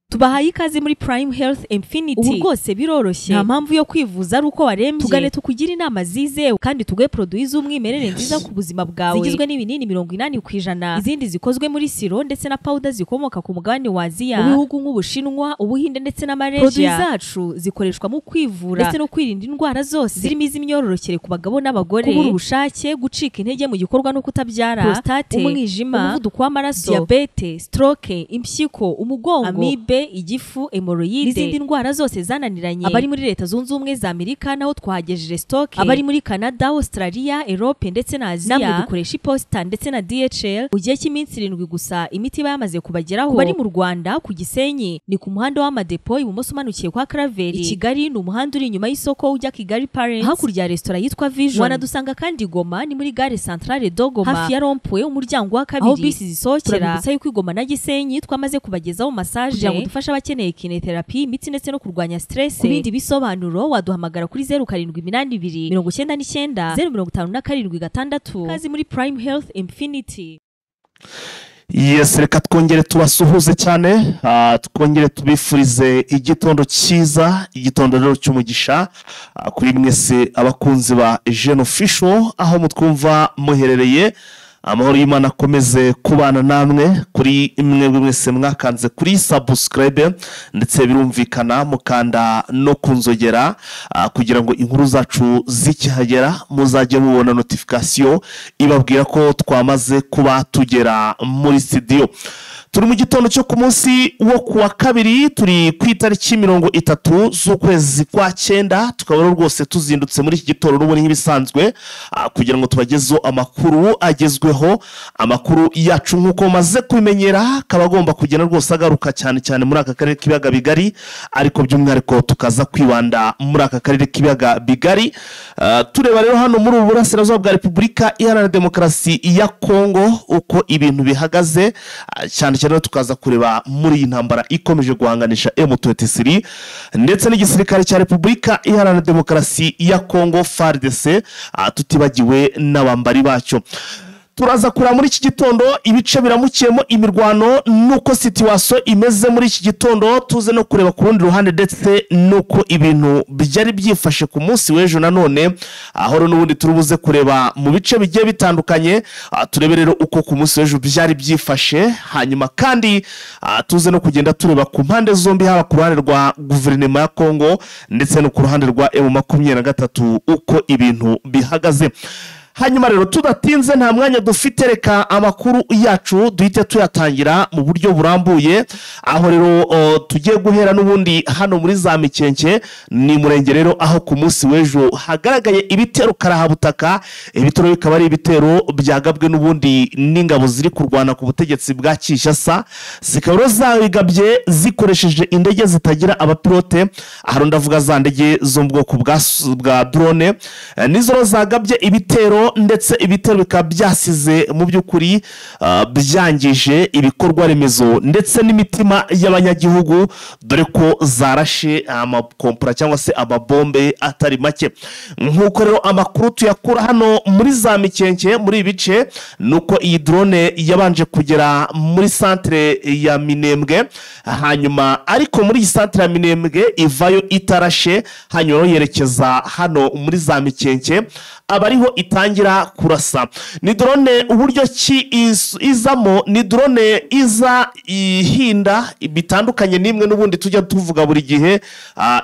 Tubahaye ikaze muri Prime Health Infinity. Ubu rwose biroroshye, nta mpamvu yo kwivuza ari uko warembye. Tugane tukugira inama zizewe kandi tuguhe produits z'umwimerere nziza ku buzima bwawe, zigizwe n'ibinini 80%, izindi zikozwe muri siro ndetse na powder zikomoka ku mugabane wa Aziya, mu bihugu nk'Ubushinwa, Ubuhinde ndetse na Malaysia. Produits zacu zikoreshwa mu kwivura ndetse no kwirinda indwara zose zirimo iz'imyororokere ku bagabo n'abagore, kubura ubushake, gucika intege mu gikorwa no kutabyara, prostate, umwijima, umuvuduko w'amaraso, diabete, stroke, impyiko, umugongo, amibe, igifu, hemorrhoide n'izindi ndwara zose zananiranye. Abari muri Leta Zunze Ubumwe za Amerika naho twahagejeje stock, abari muri Canada, Australia, Europe ndetse na Aziya, namwe dukoresha iposita ndetse na DHL mu gihe cy'iminsi 7 gusa imiti bayamaze kubageraho. Bari mu Rwanda ku Gisenyi ni ku muhanda w'Amadepo ibumoso umanukiye kwa Karaveri. I Kigali ni umuhanda uri inyuma y'isoko ujya Kigali Parents, hakurya ya restaurant yitwa Vision. Wanadusanga kandi Goma ni muri gare centrale Dogoma, hafi ya Rompwe umuryango wa kabiri aho bisi zisohokera. Turabibutsa yuko Goma na Gisenyi twamaze kubagezaho massage dufasha abakeneye kinetherapy, imiti ndetse no kurwanya stress. Ku bindi bisobanuro waduhamagara kuri 0782 99 057 kazi muri Prime Health Infinity. Yes, reka twongere tubasuhuze cyane, twongere tubifurize igitondo cyiza, igitondo rero cy'umugisha kuri mwese abakunzi ba Jeune Official aho mutwumva muherereye. Amahoro y'Imana akomeze kubana namwe kuri imwe mwese mwakanze kuri subscribe ndetse birumvikana mukanda no kunzogera kugira ngo inkuru zacu zikihagera muzajye mubona notification ibabwira ko twamaze kuba tugera muri studio. Turi mu gitondo cyo ku munsi wo kuwa kabiri, turi ku itariki 30 z'ukwezi kwa 9, tukaba rwose tuzindutse muri iki gitondo n'ubone nk'ibisanzwe kugira ngo tubagezo amakuru agezweho. Amakuru yacu nk'uko maze kubimenyera kabagomba kugena rwose agaruka cyane muri aka karere k'ibiyaga bigari, ariko by'umwihariko tukaza kwibanda muri aka karere k'ibiyaga bigari. Tureba rero hano muri ubu burasirazuba bwa Repubulika Iharanira Demokarasi ya Kongo uko ibintu bihagaze, cyane tukaza kureba muri iyi ntambara ikomeje guhanganisha M23 ndetse n'igisirikare cya Repubulika Iharanira Demokarasi ya Kongo FARDC, tutibagiwe n'abambari bacyo. Turaza kura muri iki gitondo ibice biramukiyemo imirwano nuko situation imeze muri iki gitondo, tuze no kureba ku rundi ruhande ndetse nuko ibintu byari byifashe ku munsi w'ejo nanone, aho n'ubundi turubuze kureba mu bice bigiye bitandukanye. Turebe rero uko ku munsi w'ejo byari byifashe, hanyuma kandi tuze no kugenda tureba ku mpande zombi, haba ku ruhande rwa guverinoma ya Kongo ndetse no ku ruhande rwa M23 uko ibintu bihagaze. Hanyuma rero tudatinze nta mwanya dufite, reka amakuru yacu duhite tuyatangira mu buryo burambuye, aho rero tugiye guhera n'ubundi hano muri za Mikenke ni murenge rero, aho ku munsi w'ejo hagaragaye ibitero karahabutaka. Ibitero bikaba ari ibitero byagabwe n'ubundi n'ingabo ziri kurwana ku butegetsi bwa Kinshasa, zikaba zabigabye zikoresheje indege zitagira abapilote, aho ndavuga za ndege zo mu bwoko bwa drone, nizo zagabye ibitero ndetse ibitero bikaba byasize mu by'ukuri byangije ibikorwa remezo ndetse n'imitima y'abanyagihugu, dore ko zarashe amakompora cyangwa se amabombe atari make. Nk'uko rero amakuru tuyakura hano muri za Mikenke muri ibice, nuko iyi drone yabanje kugera muri centre ya Minembwe, hanyuma ariko muri iyi centre ya Minembwe ivayo itarashe, hanyuma yerekeza hano muri za Mikenke abariho itangira kurasa. Ni drone uburyo ki izamo, ni drone iza ihinda bitandukanye nimwe n'ubundi tujya tuvuga buri gihe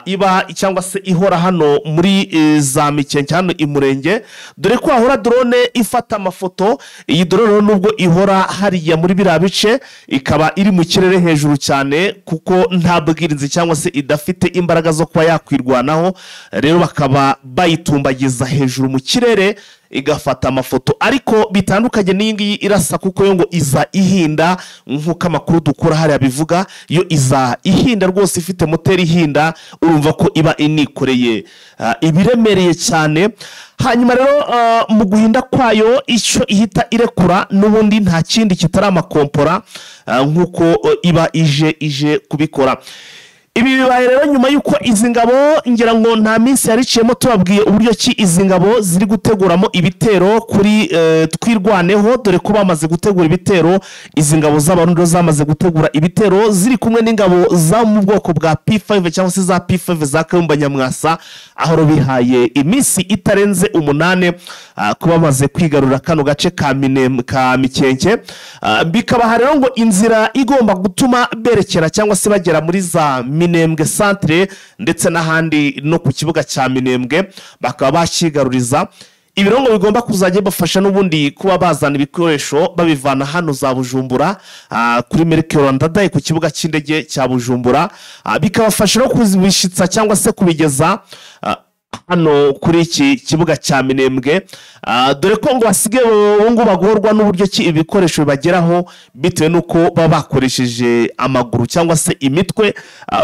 iba cyangwa se ihora hano muri za Mikenke hano imurenge, dore ko ahora drone ifata amafoto. Iyi drone nubwo ihora hariya muri bira bice, ikaba iri mu kirere hejuru cyane kuko nta bwirinzi cyangwa se idafite imbaraga zo kuba yakwirwanaho, rero bakaba bayitumbagiza hejuru mu kirere igafata amafoto, ariko bitandukanye n'ingi irasa kuko yo ngo iza ihinda nk'uko amakuru dukora hari abivuga, yo iza ihinda rwose ifite moteri ihinda, urumva ko iba inikoreye ibiremereye cyane. Hanyuma rero mu guhinda kwayo icyo ihita irekura n'ubundi nta kindi kitari amakompora nk'uko iba ije kubikora. ibi bibaye rero nyuma yuko izi ngabo ngira ngo nta minsi yariciyemo tubabwiye uburyo ki izi ngabo ziri guteguramo ibitero kuri twirwaneho, dore ko bamaze gutegura ibitero. Izi ngabo z'abarundi zamaze gutegura ibitero ziri kumwe n'ingabo za mu bwoko bwa P5 cyangwa se za P5 za Kayumba Nyamwasa, aho bihaye iminsi itarenze 8 kuba bamaze kwigarura kano gace ka Mikenke. Bikabaha rero ngo inzira igomba gutuma berekera cyangwa se bagera muri za Minembwe centre ndetse n'ahandi no ku kibuga cya Minembwe bakaba bakigaruriza. Ibirongo bigomba kuzajya bafasha n'ubundi kuba bazana ibikoresho babivana hano za Bujumbura kuri Mercure Ndadaye ku kibuga cy'indege cya Bujumbura, bikabafasha no kuzibishitsa cyangwa se kubigeza hano kuri iki kibuga cya Minembwe, dore ko ngo basigaye ngo bagorwa n'uburyo ki ibikoresho bibageraho bitewe nuko baba bakoresheje amaguru cyangwa se imitwe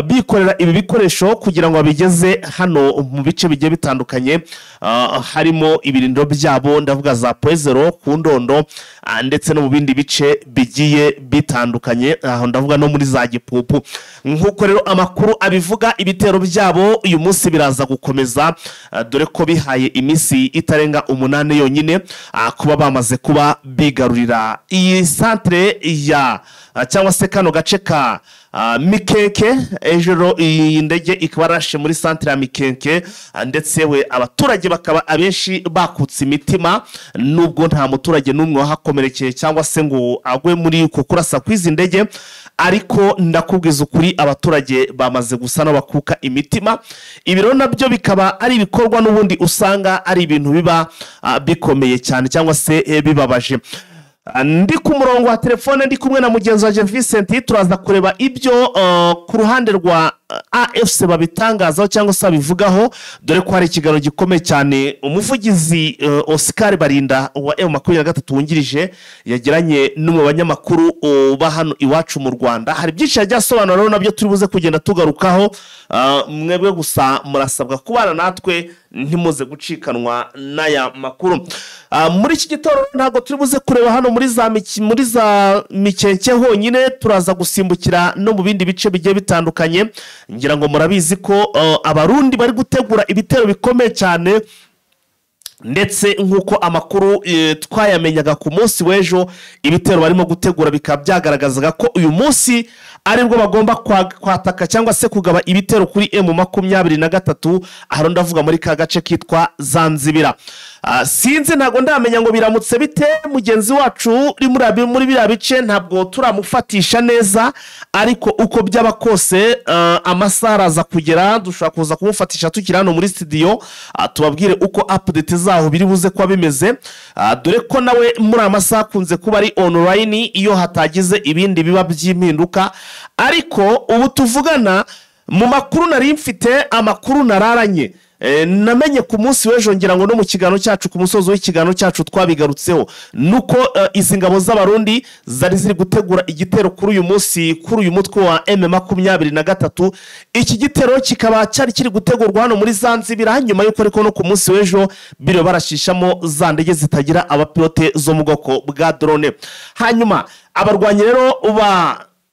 bikorera ibi bikoresho kugira ngo babigeze hano mu bice bigiye bitandukanye, harimo ibirindo byabo ndavuga za Poezero ku Ndondo ndetse no mu bindi bice bigiye bitandukanye, aho ndavuga no muri za Gipupu. Nkuko rero amakuru abivuga ibitero byabo uyu munsi biraza gukomeza, dore ko bihaye iminsi itarenga 8 yonyine kuba bamaze kuba bigarurira iyi centre ya cyangwa se kano gace ka Mikenke. Ejoro iyi ndege ikbarashe muri centre ya Mikenke, ndetse we abaturage bakaba abenshi bakutse imitima, nubwo nta muturage n'umwe wahakomerekeye cyangwa se ngo agwe muri uko kurasa kwizi ndege, ariko ndakubwiza ukuri abaturage bamaze gusa no bakuka imitima. Ibiro nabyo bikaba ari ibikorwa n'ubundi usanga ari ibintu biba bikomeye cyane cyangwa se bibabaje. Ndi ku murongo wa telefone ndi kumwe na mugenzi wa Vincent, turaza kureba ibyo ku ruhande rwa AFC babitangazaho cyangwa se bivugaho, dore ko hari ikiganiro gikomeye cyane umuvugizi Oscar Barinda wa M23 wungirije yagiranye n'umwe banyamakuru ba hano iwacu mu Rwanda. Hari byinshi yajyasobanura rero nabyo turi buze kugenda tugarukaho, mwebwe gusa murasabwa kubana natwe ntimuze gucikanwa n'aya makuru. Muri iki gitoro ntago turi buze kureba hano muri za Mikenke honyine, turaza gusimbukira no mu bindi bice bigiye bitandukanye. Ngira ngo murabizi ko abarundi bari gutegura ibitero bikomeye cyane, ndetse nkuko amakuru twayamenyaga ku munsi w'ejo ibitero barimo gutegura bikaba byagaragazaga ko uyu munsi aribwo bagomba kwataka cyangwa se kugaba ibitero kuri M23, aho ndavuga muri ka gace kitwa Zanzibira. Sinzi ntago ndamenya ngo biramutse bite mugenzi wacu uri muri biriya bice, ntabwo turamufatisha neza, ariko uko byaba kose amasaha araza kugera dushobora kuza kumufatisha tukiri hano muri studio, tubabwire uko update zaho biri buze kuba bimeze, dore ko nawe muri amasaha kunze kuba ari online iyo hatagize ibindi biba by'impinduka. Ariko ubu tuvugana mu makuru nari mfite, amakuru nararanye namenye ku munsi w'ejo, ngira ngo no mu kiganiro cyacu ku musozo w'ikiganiro cyacu twabigarutseho, nuko izi ngabo z'abarundi zari ziri gutegura igitero kuri uyu munsi kuri uyu mutwe wa M23. Iki gitero kikaba cyari kiri gutegurwa hano muri Zanzibira, nyuma yuko ariko no ku munsi w'ejo biro barashishamo za ndege zitagira abapilote zo mu bwoko bwa drone. Hanyuma abarwanyi rero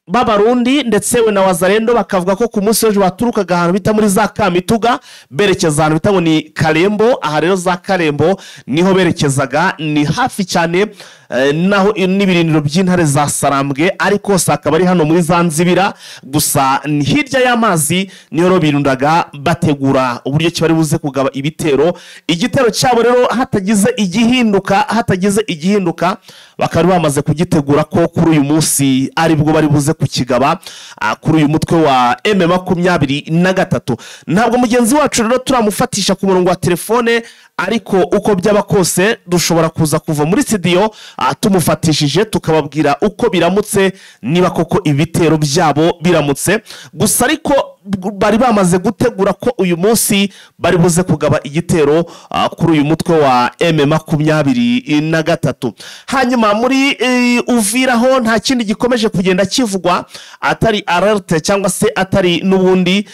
b'abarundi ndetse we na Wazalendo bakavuga ko ku munsi w'ejo baturukaga ahantu bita muri za Kamituga berekeza ahantu bita ngo ni Karembo. Aha rero za Karembo niho berekezaga, ni hafi cyane naho n'ibirindiro by'intare za Sarambwe, ariko sakaba ari hano muri Zanzibira gusa ni hirya y'amazi, niho ro birundaga bategura uburyo kibari buze kugaba ibitero. Igitero cyabo rero hatagize igihinduka bakaba bamaze kugitegura ko kuri uyu munsi aribwo bari buze kukigaba kuri uyu mutwe wa M23. Ntabwo mugenzi wacu rero turamufatisha ku murongo wa telefone, ariko uko byaba kose dushobora kuza kuva muri studio tumufatishije tukababwira uko biramutse, niba koko ibitero byabo biramutse. Gusa ariko bari bamaze gutegura ko uyu munsi bari buze kugaba igitero kuri uyu mutwe wa M23. Hanyuma muri Uvira ho nta kindi gikomeje kugenda kivugwa atari alert cyangwa se atari n'ubundi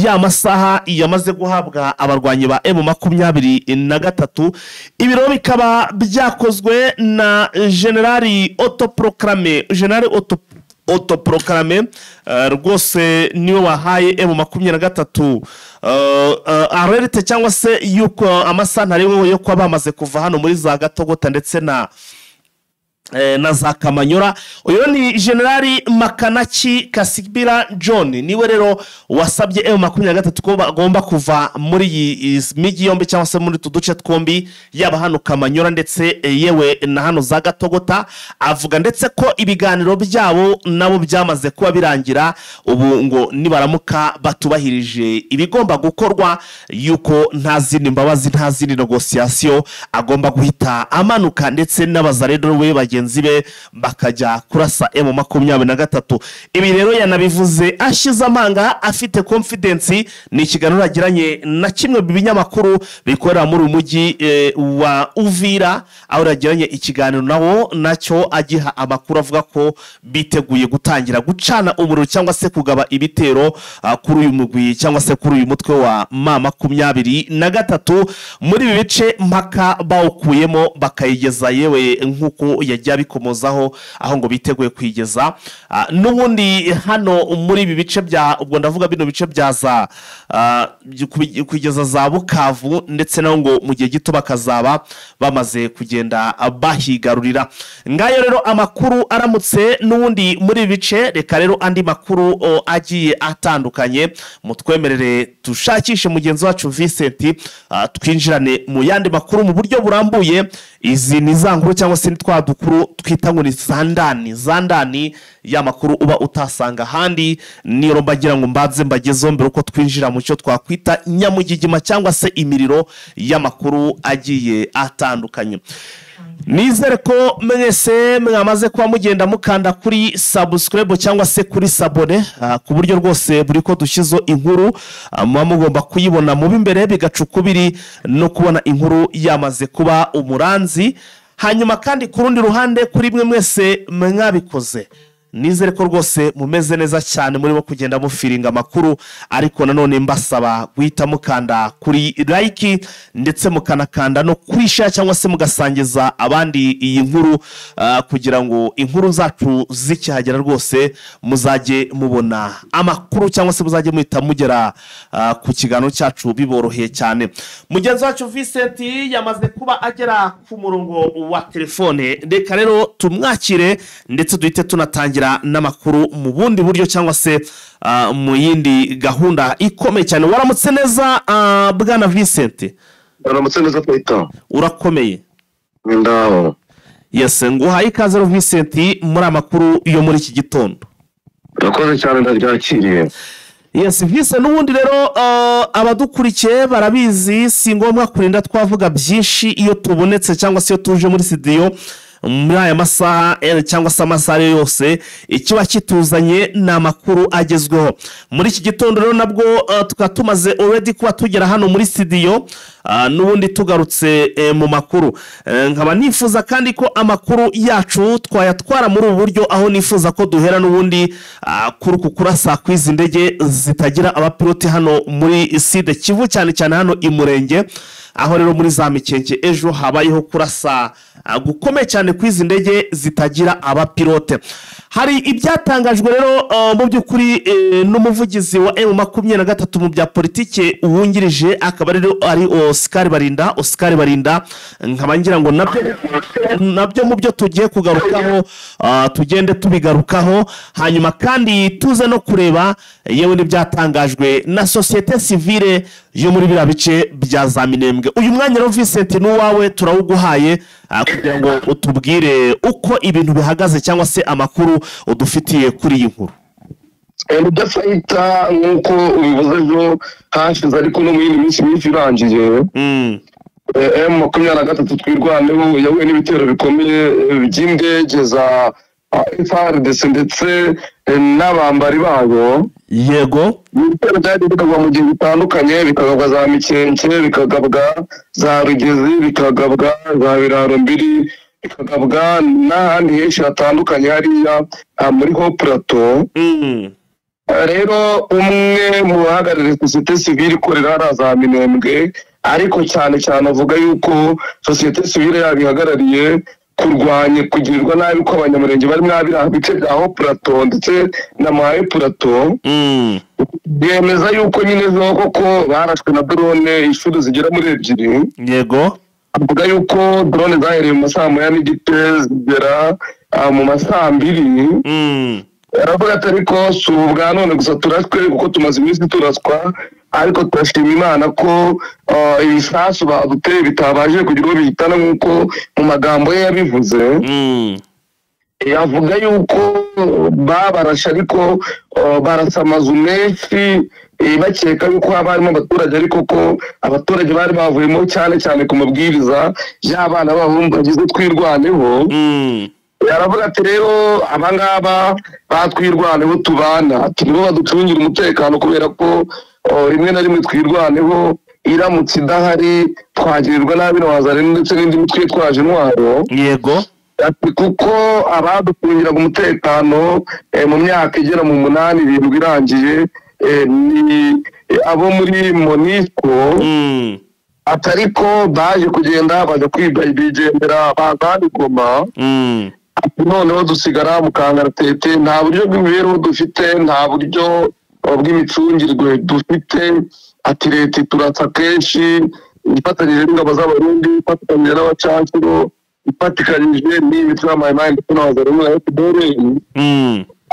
ya masaha yamaze guhabwa abarwanyi ba M23. Ibiro bikaba byakozwe na General autoproclame rwose niwe wahaye M23 alerte cyangwa se yuko amasantare yo kwa bamaze kuva hano muri za Gatogota ndetse na za Kamanyora. Uyo ni Generali Makanaki Kasibira John, niwe rero wasabye M23 ko bagomba kuva muri iyi migi yombi cyangwa se muri tuduce twombi, yaba hano Kamanyora ndetse yewe na hano za Gatogota. Avuga ndetse ko ibiganiro byabo nabo byamaze kuba birangira, ubu ngo nibaramuka batubahirije ibigomba gukorwa, yuko nta zindi mbabazi nta zindi negotiation agomba guhita amanuka, ndetse n'abazarendo we bagenzi be bakajya kurasa M23. Ibi rero yanabivuze ashize amanga, afite confidence. Ni ikiganiro agiranye na kimwe binyamakuru bikorera muri umujyi wa Uvira, aho yagiranye ikiganiro nawo nacyo agiha amakuru avuga ko biteguye gutangira gucana umuriro cyangwa se kugaba ibitero kuri uyu mugwi cyangwa se kuri uyu mutwe wa M23 muri ibi bice mpaka bawukuyemo bakayigeza yewe nkuko yajya bikomozaho, aho ngo biteguye kwigeza n'ubundi hano muri ibi bice bya, ubwo ndavuga bino bice byaza kwigeza za Bukavu, ndetse naho ngo mu gihe gito bakazaba bamaze kugenda bahigarurira. Ngayo rero amakuru aramutse n'ubundi muri ibi bice. Reka rero andi makuru agiye atandukanye mutwemerere tushakishe mugenzi wacu Vincent, twinjirane mu yandi makuru mu buryo burambuye. Izi ni za nkuru cyangwa se nitwa dukuru twita ngo ni zandani ya makuru uba utasanga handi. Niyo mbagira ngo mbaze mbagezo mbere uko twinjira mu cyo twakwita nyamugigima cyangwa se imiriro y'amakuru agiye atandukanye. Nizere ko mwese mwamaze kuba mugenda mukanda kuri subscribe cyangwa se kuri sabone, ku buryo rwose buri ko dushyizo inkuru mugomba kuyibona mu bimbere bigacukubiri no kubona inkuru yamaze kuba umuranzi. Hanyuma kandi ku rundi ruhande kuri mwe mwese mwabikoze, nizere ko rwose mumeze neza cyane murimo kugenda mufiringa amakuru, ariko nanone mbasaba guhita mukanda kuri like ndetse mukanakanda no kwisha cyangwa se mugasangiza abandi iyi nkuru, kugira ngo inkuru zacu zikihagera rwose muzajye mubona amakuru cyangwa se muzajye muhita mugera ku kiganiro cyacu biboroheye cyane. Mugenzi wacu Vincent yamaze kuba agera ku murongo wa telefone, reka rero tumwakire ndetse duhite tunatangira n'amakuru mu bundi buryo cyangwa se mu yindi gahunda ikomeye cyane. Waramutse neza bwana Vincent? Waramutse neza Peter. Urakomeye? Ndaho. Yes, nguhaye ikaze Vincent muri amakuru yo muri iki gitondo. Urakoze cyane ndaryakiriye. Yes, Vincent, n'ubundi rero abadukurikiye barabizi, si ngombwa kurinda twavuga byinshi iyo tubonetse cyangwa se iyo tuje muri studio muri aya masaha cyangwa se amasaha yose. Ikiba kituzanye ni amakuru agezweho muri iki gitondo rero, nabwo tukatumaze already kuba tugera hano muri studio, n'ubundi tugarutse mu makuru. Nkaba nifuza kandi ko amakuru yacu twayatwara muri ubu buryo, aho nifuza ko duhera n'ubundi kuri kurasa kwizi ndege zitagira abapilote hano muri Sud Kivu, cyane cyane hano i Murenge, aho rero muri za Mikenke ejo habayeho kurasa gukomeye cyane kwizi ndege zitagira abapilote. Hari ibyatangajwe rero mu by'ukuri n'umuvugizi wa M23 mu bya politike uwungirije, akaba rero ari Oscar Barinda. Nkaba ngira ngo nabyo mu byo tugiye kugarukaho tugende tubigarukaho, hanyuma kandi tuze no kureba yewe n'ibyatangajwe na societe civile yo muri bira bice bya za Minembwe. Uyu mwanya rero Vincent n'uwawe turawuguhaye kugira ngo utubwire uko ibintu bihagaze cyangwa se amakuru udufitiye kuri iyi nkuru. Ndafayita nkuko ubivuze ejo hashize, ariko no mu yindi minsi irangiye M23 twirwaneho yahuye n'ibitero bikomeye by'indege za FARDC ndetse n'abambari babo. Yego, ibitero byari bikagwa mu gihe bitandukanye, bikagabwa za Mikenke, bikagabwa za Rugezi, bikagabwa za Biraro mbiri, bikagabwa n'ahandi henshi hatandukanye hariya muri Haut Plateau. Rero umwe mu bahagarariye societe civile ikorera hariya za Minembwe, ariko cyane avuga yuko societe civile yabihagarariye kurwanya kugirirwa nabi ko abanyamurenge bari mwabira bice bya Plateau ndetse na Maye Plateau bemeza yuko nyine zo koko barashwe na drone ishuri zigera muri 2 yego avuga yuko drone zahereye mu masaha ya n'igice zigera mu masaha 2 aravuga atari ko subwa none gusa turashwe kuko tumaze iminsi turaswa ariko turashima Imana ko ibisasu baduteye bitabaje kugira ngo bihitana nkuko mu magambo ye yabivuze yavuga yuko babarasha ariko barasa amazu menshi bakeka yuko harimo abaturage ariko ko abaturage bari bavuyemo cyane ku mabwiriza y'abana b'abahungu bagize twirwaneho yaravuga ati rero abangaba batwirwaneho tubana turimo baducungira umutekano kubera ko rimwe na rimwe twirwaneho iramutse idahari twagirirwa nabi n'abazare ndetse n'indi mitwe twaje intwaro yego kuko abaducungiraga umutekano mu myaka igera mu 8-7 irangiye ni abo muri Monisco atariko baje kugenda baje kwiba ibigendera bazana Goma noneho dusigara mu kangaratete nta buryo bw'imibereho dufite nta buryo bw'imicungirwe dufite ati leta turatsa kenshi ifatanyije n'ingabo z'abarundi ifatanyije n'abacancuro ifatikanyije n'imitwe y'amayimayi ndetse n'abazare muri FDR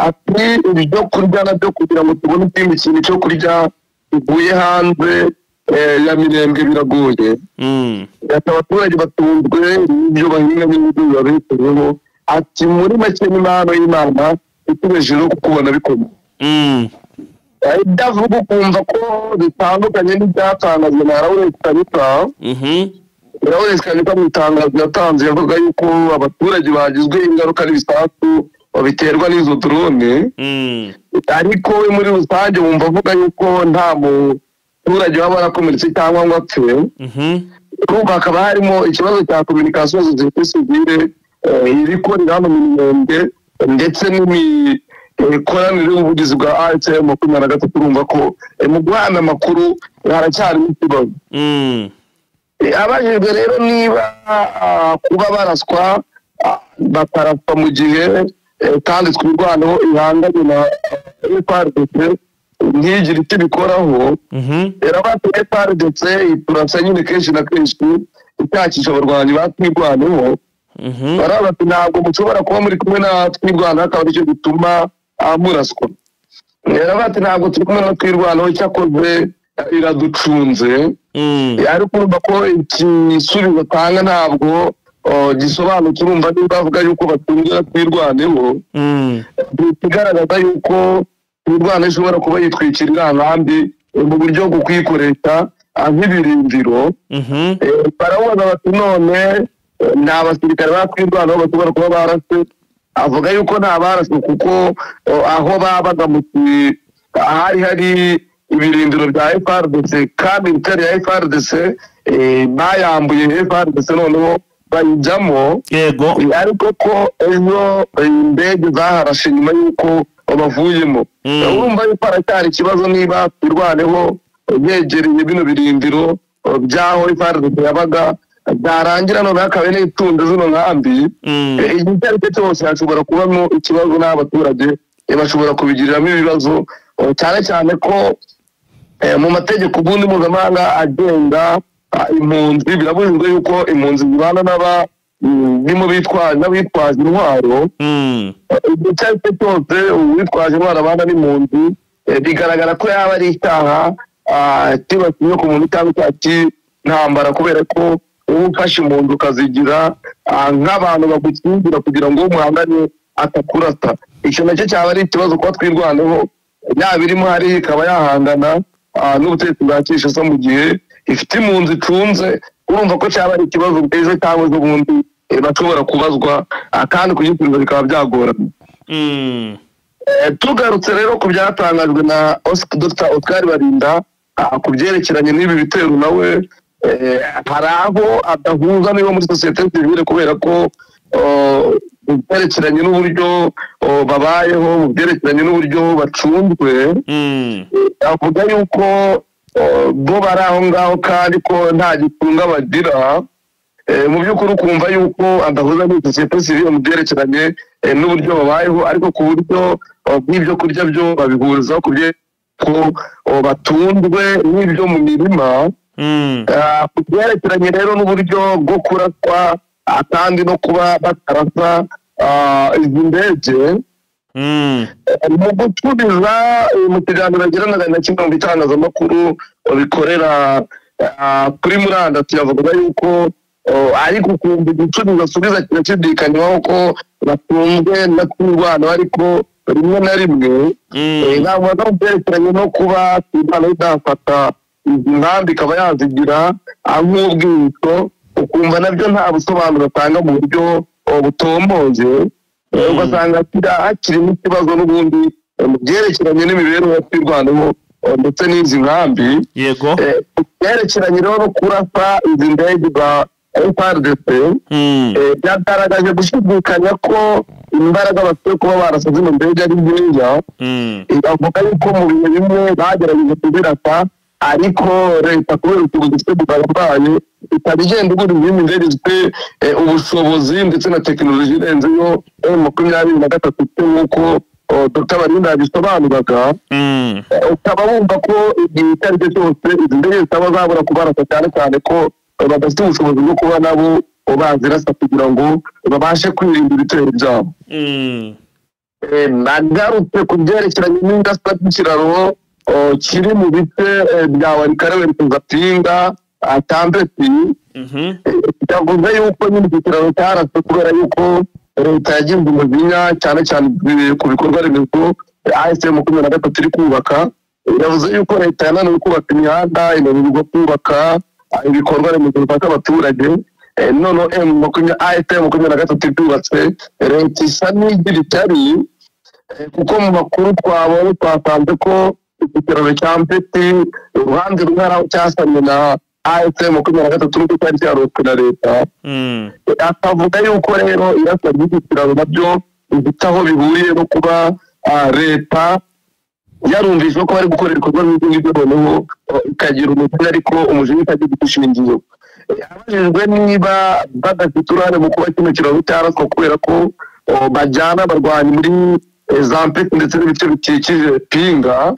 ati ibyo kurya nabyo kugira ngo tubone ikindi kintu cyo kurya tuvuye hanze ya Mirembwe biragoye abaturage batunzwe n'ibyo bahinga n'ibyo babiteho ati muri make n'imana y'Imana itubeje no kukubona bikomeye ndavuga kumva ko bitandukanye n'ibyatangazwe na Raoul Kabita Raoul Kabita mu itangazo yatanze yavuga yuko abaturage bagizwe ingaruka n'ibisasu babiterwa n'izo drone ariko muri rusange wumva avuga yuko nta muturage waba arakomeretse cyangwa ngo apfe kumva hakaba harimo ikibazo cya communication z'isivile ibikorera hano mu Mirenge ndetse n'imikoranire y'ubuvugizi bwa ATM 23 urumva ko mu guhana amakuru haracyari ikibazo abajijwe rero niba kuba baraswa batarapfa mu gihe kandi twirwanaho ihanganye na FARDC ntigire icyo bikoraho rero batuye FARDC turasa nyine kenshi na kenshi itakisha abarwanyi batwirwanaho baraba ati ntabwo mushobora kuba muri kumwe na twirwanaho akaba aricyo gituma muraswa rero bati ntabwo turi kumwe na twirwanaho cyakoze iraducunze ariko urumva ko igisubizo batanga ntabwo gisobanutse urumva niba bavuga yuko batungira twirwaneho bigaragaza yuko twirwanaho ishobora kuba yitwikirira nkambi mu buryo bwo kwikoresha nk'ibirindiro baravuga bati none nta basirikare batwirwanaho bashobora kuba barase avuga yuko nta barase kuko aho babaga hari ibirindiro bya FARDC kandi bitari ya FARDC bayambuye FARDC noneho bayijyamo yego ariko ko ejo indege zaharashe nyuma y'uko bavuyemo urumva yuko haracyari ikibazo niba twirwaneho yegereye bino birindiro byaho FARDC yabaga byarangira none hakaba n'itunde zino nkambi igihe ari cyo cyose hashobora kubamo ikibazo n'abaturage bashobora kubigiriramo ibibazo cyane cyane ko mu mategeko ubundi mpuzamahanga agenga impunzi birabujijwe yuko impunzi zibana n'abitwaje intwaro igihe icyo ari cyo cyose uwitwaje intwaro abana n'impunzi bigaragara ko yaba ari icyaha kibasiwe ku muntu cyangwa icyaha cy'intambara kubera ko uba ufashe impunzi ukazigira nk'abantu bagukingira kugira ngo umuhangane atakurata icyo nacyo cyaba ari ikibazo kuba twirwaneho yaba irimo hari ikaba yahangana n'ubutegetsi bwa Kinshasa mu gihe ifite impunzi icunze urumva ko cyaba ari ikibazo bwiza cyangwa ubundi bashobora kubazwa kandi kugisubiza bikaba byagorana tugarutse rero ku byatangajwe na Dr Oscar Barinda ku byerekeranye n'ibi bitero nawe hari aho adahuza niba muri sosiyete sivile kubera ko mu byerekeranye n'uburyo babayeho mu byerekeranye n'uburyo bacunzwe avuga yuko bo bari aho ngaho kandi ko nta gitunga bagira mu by'ukuri ukumva yuko adahuza n'isosiyete sivile mu byerekeranye n'uburyo babayeho ariko ku buryo bw'ibyo kurya byo babihuriza ku ko batunzwe n'ibyo mu mirima ku byerekeranye rero n'uburyo bwo kuraswa kandi no kuba batarasa izi ndege mu gucuruza mu kiganiro agiranaga na kimwe mu bitangazamakuru bikorera kuri murandasi yavuga yuko ariko ukumva igicuruzwa asubiza kirashidikanywaho ko batunzwe no kurwana ariko rimwe na rimwe ntabwo no byerekeranye no kuba imana idafata izi nkambi ikaba yazigira nk'ubwitso ukumva nabyo nta busobanuro atanga mu buryo butomboje ugasanga hakirimo ikibazo n'ubundi mu byerekeranye n'imibereho y'u Rwanda ndetse n'izi nkambi yego byerekeranye rero no kurasa izi ndege za FARDC byagaragaje gushidikanya ko imbaraga bafite kuba barasa zino ndege ari nkeya bavuga yuko mu bihe bimwe bagerageje kuzirasa ariko leta kubera utubuzi dufite dubaye ikaba igenda igura izindi ndege zifite ubushobozi ndetse na tekinoloji irenzeyo M23 nk'uko Dr. Barinda yabisobanuraga ukaba wumva ko igihe icyo ari cyo cyose izi ndege zitaba zabura kubarasa cyane cyane ko badafite ubushobozi bwo kuba nabo bazirasa kugira ngo babashe kwirinda ibitero byabo nagarutse ku byerekeranye n'indaswa ry'ikiraro kiri mu bice bya Warikare werekeza Pinga Tambeti byavuze yuko nyine iki kiraro cyaraswe kubera yuko leta yagize umujinya cyane cyane ku bikorwa remezo ASM 23 iri kubaka yavuze yuko leta yananiwe kubaka imihanda inanirwa kubaka ibikorwa remezo bifasha abaturage none ASM 23 byubatse leta isa n'igira itari kuko mu makuru twabonye twasanze ko ikiraro cya Mpeti uruhande rumwe araho cyasamye na ASM 23 n'uko cyari cyaroswe na leta akavuga yuko rero irasa ry'iki kiraro nabyo bifite aho bihuriye no kuba leta yarumvise ko bari gukora ibikorwa nk'ibyo noneho ikagira umujinya ariko umujinya utagira igishingiro abajijwe niba badafite uruhare mu kuba kino kiraro cyaraswa kubera ko bajyana abarwanyi muri za Mpeti ndetse n'ibice bikikije Pinga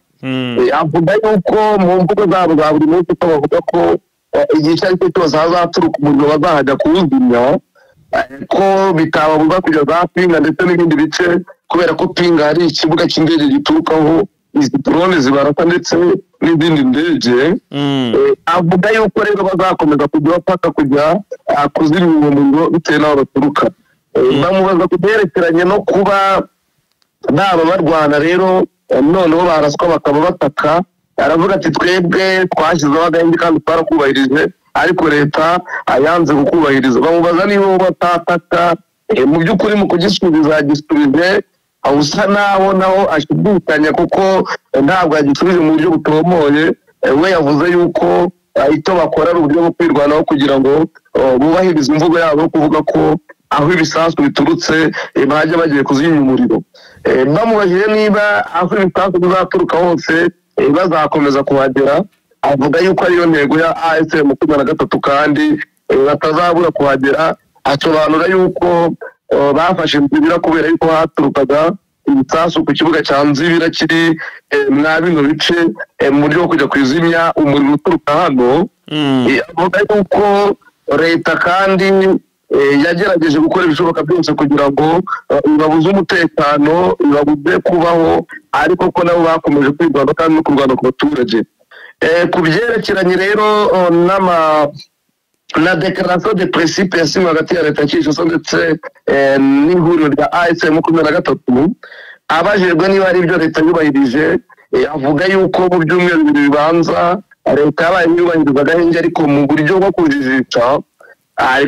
avuga yuko mu mvugo zabo za buri munsi ko bavuga ko igihe icyo ari cyo cyose hazaturuka umuriro bazahajya kuwuzimya ko bitababuza kujya za Pinga ndetse n'ibindi bice kubera ko Pinga hari ikibuga cy'indege giturukaho izi drone zibarasa ndetse n'izindi ndege avuga yuko rero bazakomeza kujya bapaka kujya kuzimya uwo muriro bitewe n'aho baturuka bamubaza ku byerekeranye no kuba naba barwana rero noneho baraswa bakaba bataka aravuga ati twebwe twashyizeho agahenge kandi twarakubahirije ariko leta yanze kukubahiriza bamubaza niba batataka mu by'ukuri mu kugisubiza gisubije usa naho naho ashidikanya kuko ntabwo yagisubije mu buryo butomoye we yavuze yuko icyo bakora ari uburyo bwo kwirwanaho kugira ngo bubahirize imvugo yabo kuvuga ko aho ibisasu biturutse bajya bagiye kuzimya umuriro bamubajije niba aho ibisasu bizaturuka hose bazakomeza kuhagera avuga yuko ariyo ntego ya ASM 23 kandi batazabura kuhagera asobanura yuko bafashe inzira kubera yuko haturukaga ibisasu ku kibuga cya Nzibira kiri mwa bino bice mu buryo bwo kujya kwizimya umuriro uturuka hano avuga yuko leta kandi yagerageje gukora ibishoboka byose kugira ngo babuze umutekano babuze kubaho ariko ko nabo bakomeje kwirwanaho kandi no kurwana ku baturage ku byerekeranye rero na declaration de principe yasinywe hagati ya leta Kinshasa ndetse n'ihuriro rya ASM 23 abajejwe niba ari ibyo leta yubahirije avuga yuko mu byumweru bibiri bibanza leta yabaye yubahiriza agahenge ariko mu buryo bwo kujijisha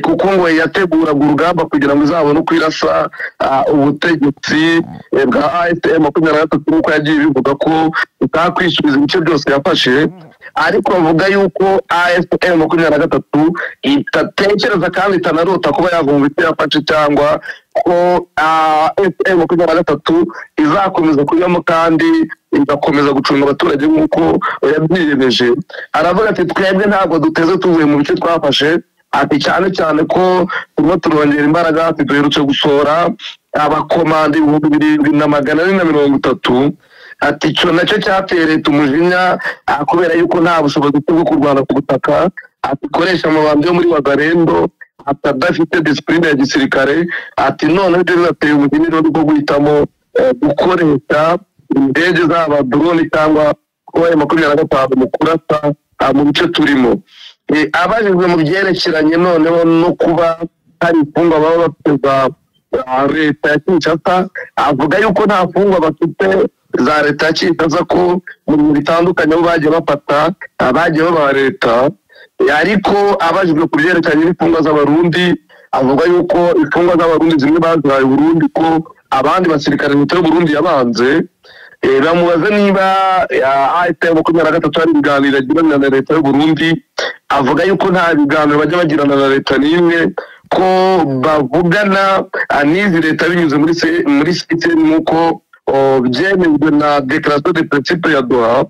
kuko ngo yateguraga urugamba kugira ngo izabone uko irasa ubutegetsi bwa ASM 23 nk'uko yagiye bivuga ko itakwisubiza ibice byose yafashe ariko bavuga yuko ASM 23 itatekereza kandi itanarota kuba yava mu bice yafashe cyangwa ko ASM 23 izakomeza kujyamo kandi igakomeza gucunga abaturage nk'uko yabyiyemeje aravuga ati twebwe ntabwo duteze tuvuye mu bice twafashe ati cyane cyane ko turimo turongera imbaraga, ati duherutse gusohora abakomanda 2,430. ati icyo nacyo cyateye leta umujinya kubera yuko nta bushobozi bwo kurwana ku butaka, ikoresha amabandi yo muri Wazalendo, atadafite disipurine ya gisirikare. ati none ibyo birateye umujinya wo guhitamo gukoresha indege z'aba drone cyangwa kuba M25 mu kurasa mu bice turimo. Abajijwe mu byerekeranye noneho no kuba hari imfungwa baba bafite za leta ya Kinshasa, avuga yuko nta mfungwa bafite za leta ya Kinshasa, ko mu bintu bitandukanye bo bagiye bafata bagiye baba leta. ariko abajijwe ku byerekeranye n'imfungwa z'abarundi, avuga yuko imfungwa z'abarundi zimwe bazihaye Burundi, ko abandi basirikare leta y'u Burundi yabanze. Bamubaza niba AFP 23 ari ibiganiro agirana na leta y'u Burundi, avuga yuko nta biganiro bajya bagirana na leta n'imwe, ko bavugana n'izi leta binyuze muri site nk'uko byemejwe na Declaration de Principe ya Doha.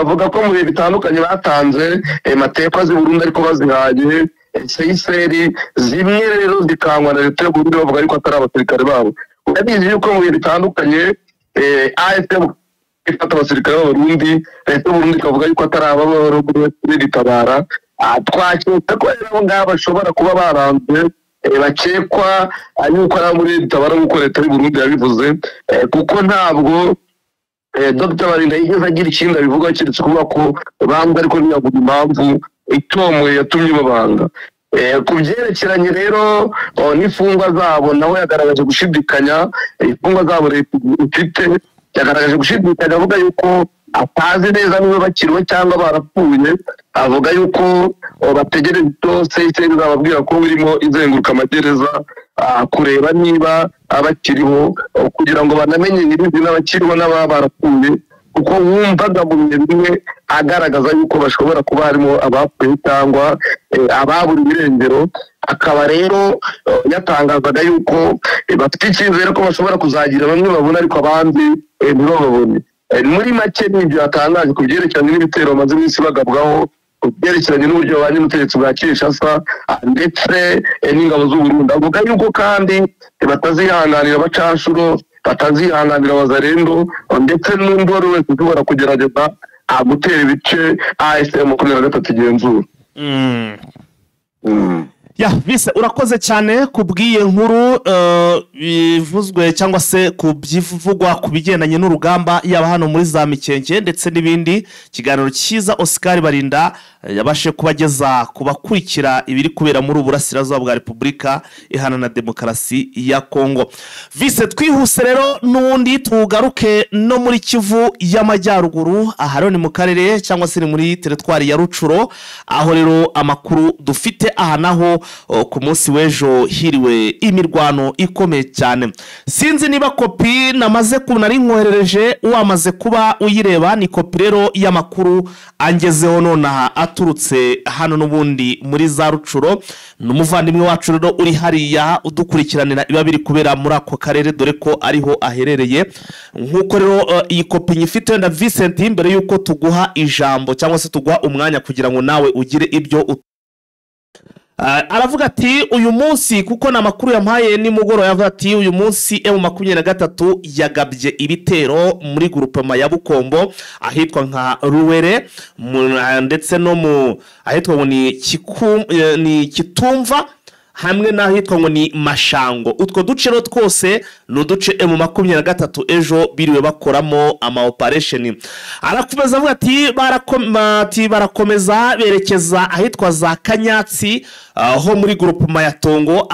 avuga ko mu bihe bitandukanye batanze mateka z'u Burundi ariko bazihaye seyiseri zimwe rero zikangwa na leta y'u Burundi, bavuga yuko atari abasirikare babo. Urabizi yuko mu bihe bitandukanye AFP ifata abasirikare b'Abarundi, leta y'u Burundi ikavuga yuko atari ab'Itabara. Twakeka ko rero ngabo bashobora kuba baranze bakekwa yuko ari muri Itabara nk'uko leta y'u Burundi yabivuze, kuko ntabwo Dr. Barinda yigeze agira ikindi abivuga keretse kuvuga ko banga, ariko ntiyavuga impamvu itomoye yatumye babanga. Ku byerekeranye rero n'imfungwa zabo, nawe yagaragaje gushidikanya. Imfungwa zabo leta ifite yagaragaje gushidikanya, avuga yuko atazi neza niba bakiriwe cyangwa barapfuye. Avuga yuko bategereje byose izababwira ko birimo izenguruka amagereza kureba niba abakiriho, kugira ngo banamenye nyir'izina abakiriho n'ababa barapfuye, kuko wumvaga mu bihe bimwe agaragaza yuko bashobora kuba harimo abapfuye cyangwa ababura ibirengero. Akaba rero yatangazaga yuko bafite icyizere ko bashobora kuzagira bamwe babona ariko abandi ntibababone. Muri make n'ibyo yatangaje ku byerekeranye n'ibitero bamaze iminsi bagabwaho, ku byerekeranye n'uburyo babanye n'ubutegetsi bwa Kinshasa ndetse n'ingabo z'u Burundi. Avuga yuko kandi batazihanganira abacanshuro, batazihanganira Wazalendo, ndetse n'undi wari wese ushobora kugerageza gutera ibice AFP 23 igenzura. Vise urakoze cyane kubwiye nkuru bivuzwe cyangwa se kubyivugwa ku bigendanye n'urugamba yaba hano muri za Mikenke ndetse n'ibindi. Kiganiro cyiza Oscar Barinda yabashe kubageza kubakurikira ibiri kubera muri Uburasirazuba bwa Repubulika Iharanira Demokarasi ya Kongo. Vise twihuse rero n'undi tugaruke no muri Kivu y'Amajyaruguru, aha ni mu karere cyangwa se ni muri teritwari ya Rucuro, aho rero amakuru dufite aha naho ku munsi w'ejo hiriwe imirwano ikomeye cyane. Sinzi niba kopi namaze kunari nkoherereje wamaze kuba uyireba. Ni kopi rero y'amakuru angezeho nonaha aturutse hano n'ubundi muri za Rucuro. N'umuvandimwe wacu rero uri hariya udukurikiranira iba biri kubera muri ako karere, dore ko ariho aherereye. Nkuko rero iyi kopi nyifite na Vincent, mbere yuko tuguha ijambo cyangwa se tuguha umwanya kugira ngo nawe ugire ibyo aravuga ati uyu munsi, kuko na makuru yampaye nimugoro, yavuga ati uyu munsi M23 yagabye ibitero muri groupement ya Bukombo, ahitwa nka Ruwere ndetse no mu ahitwa ngo ni Kitumva, hamwe n'ahitwa ngo ni Mashango. Utwo duce twose n'uduce M23 ejo biriwe bakoramo ama operation. Arakomeza avuga ati barakomeza berekeza ahitwa za Kanyatsi ho muri groupement ya Tongo.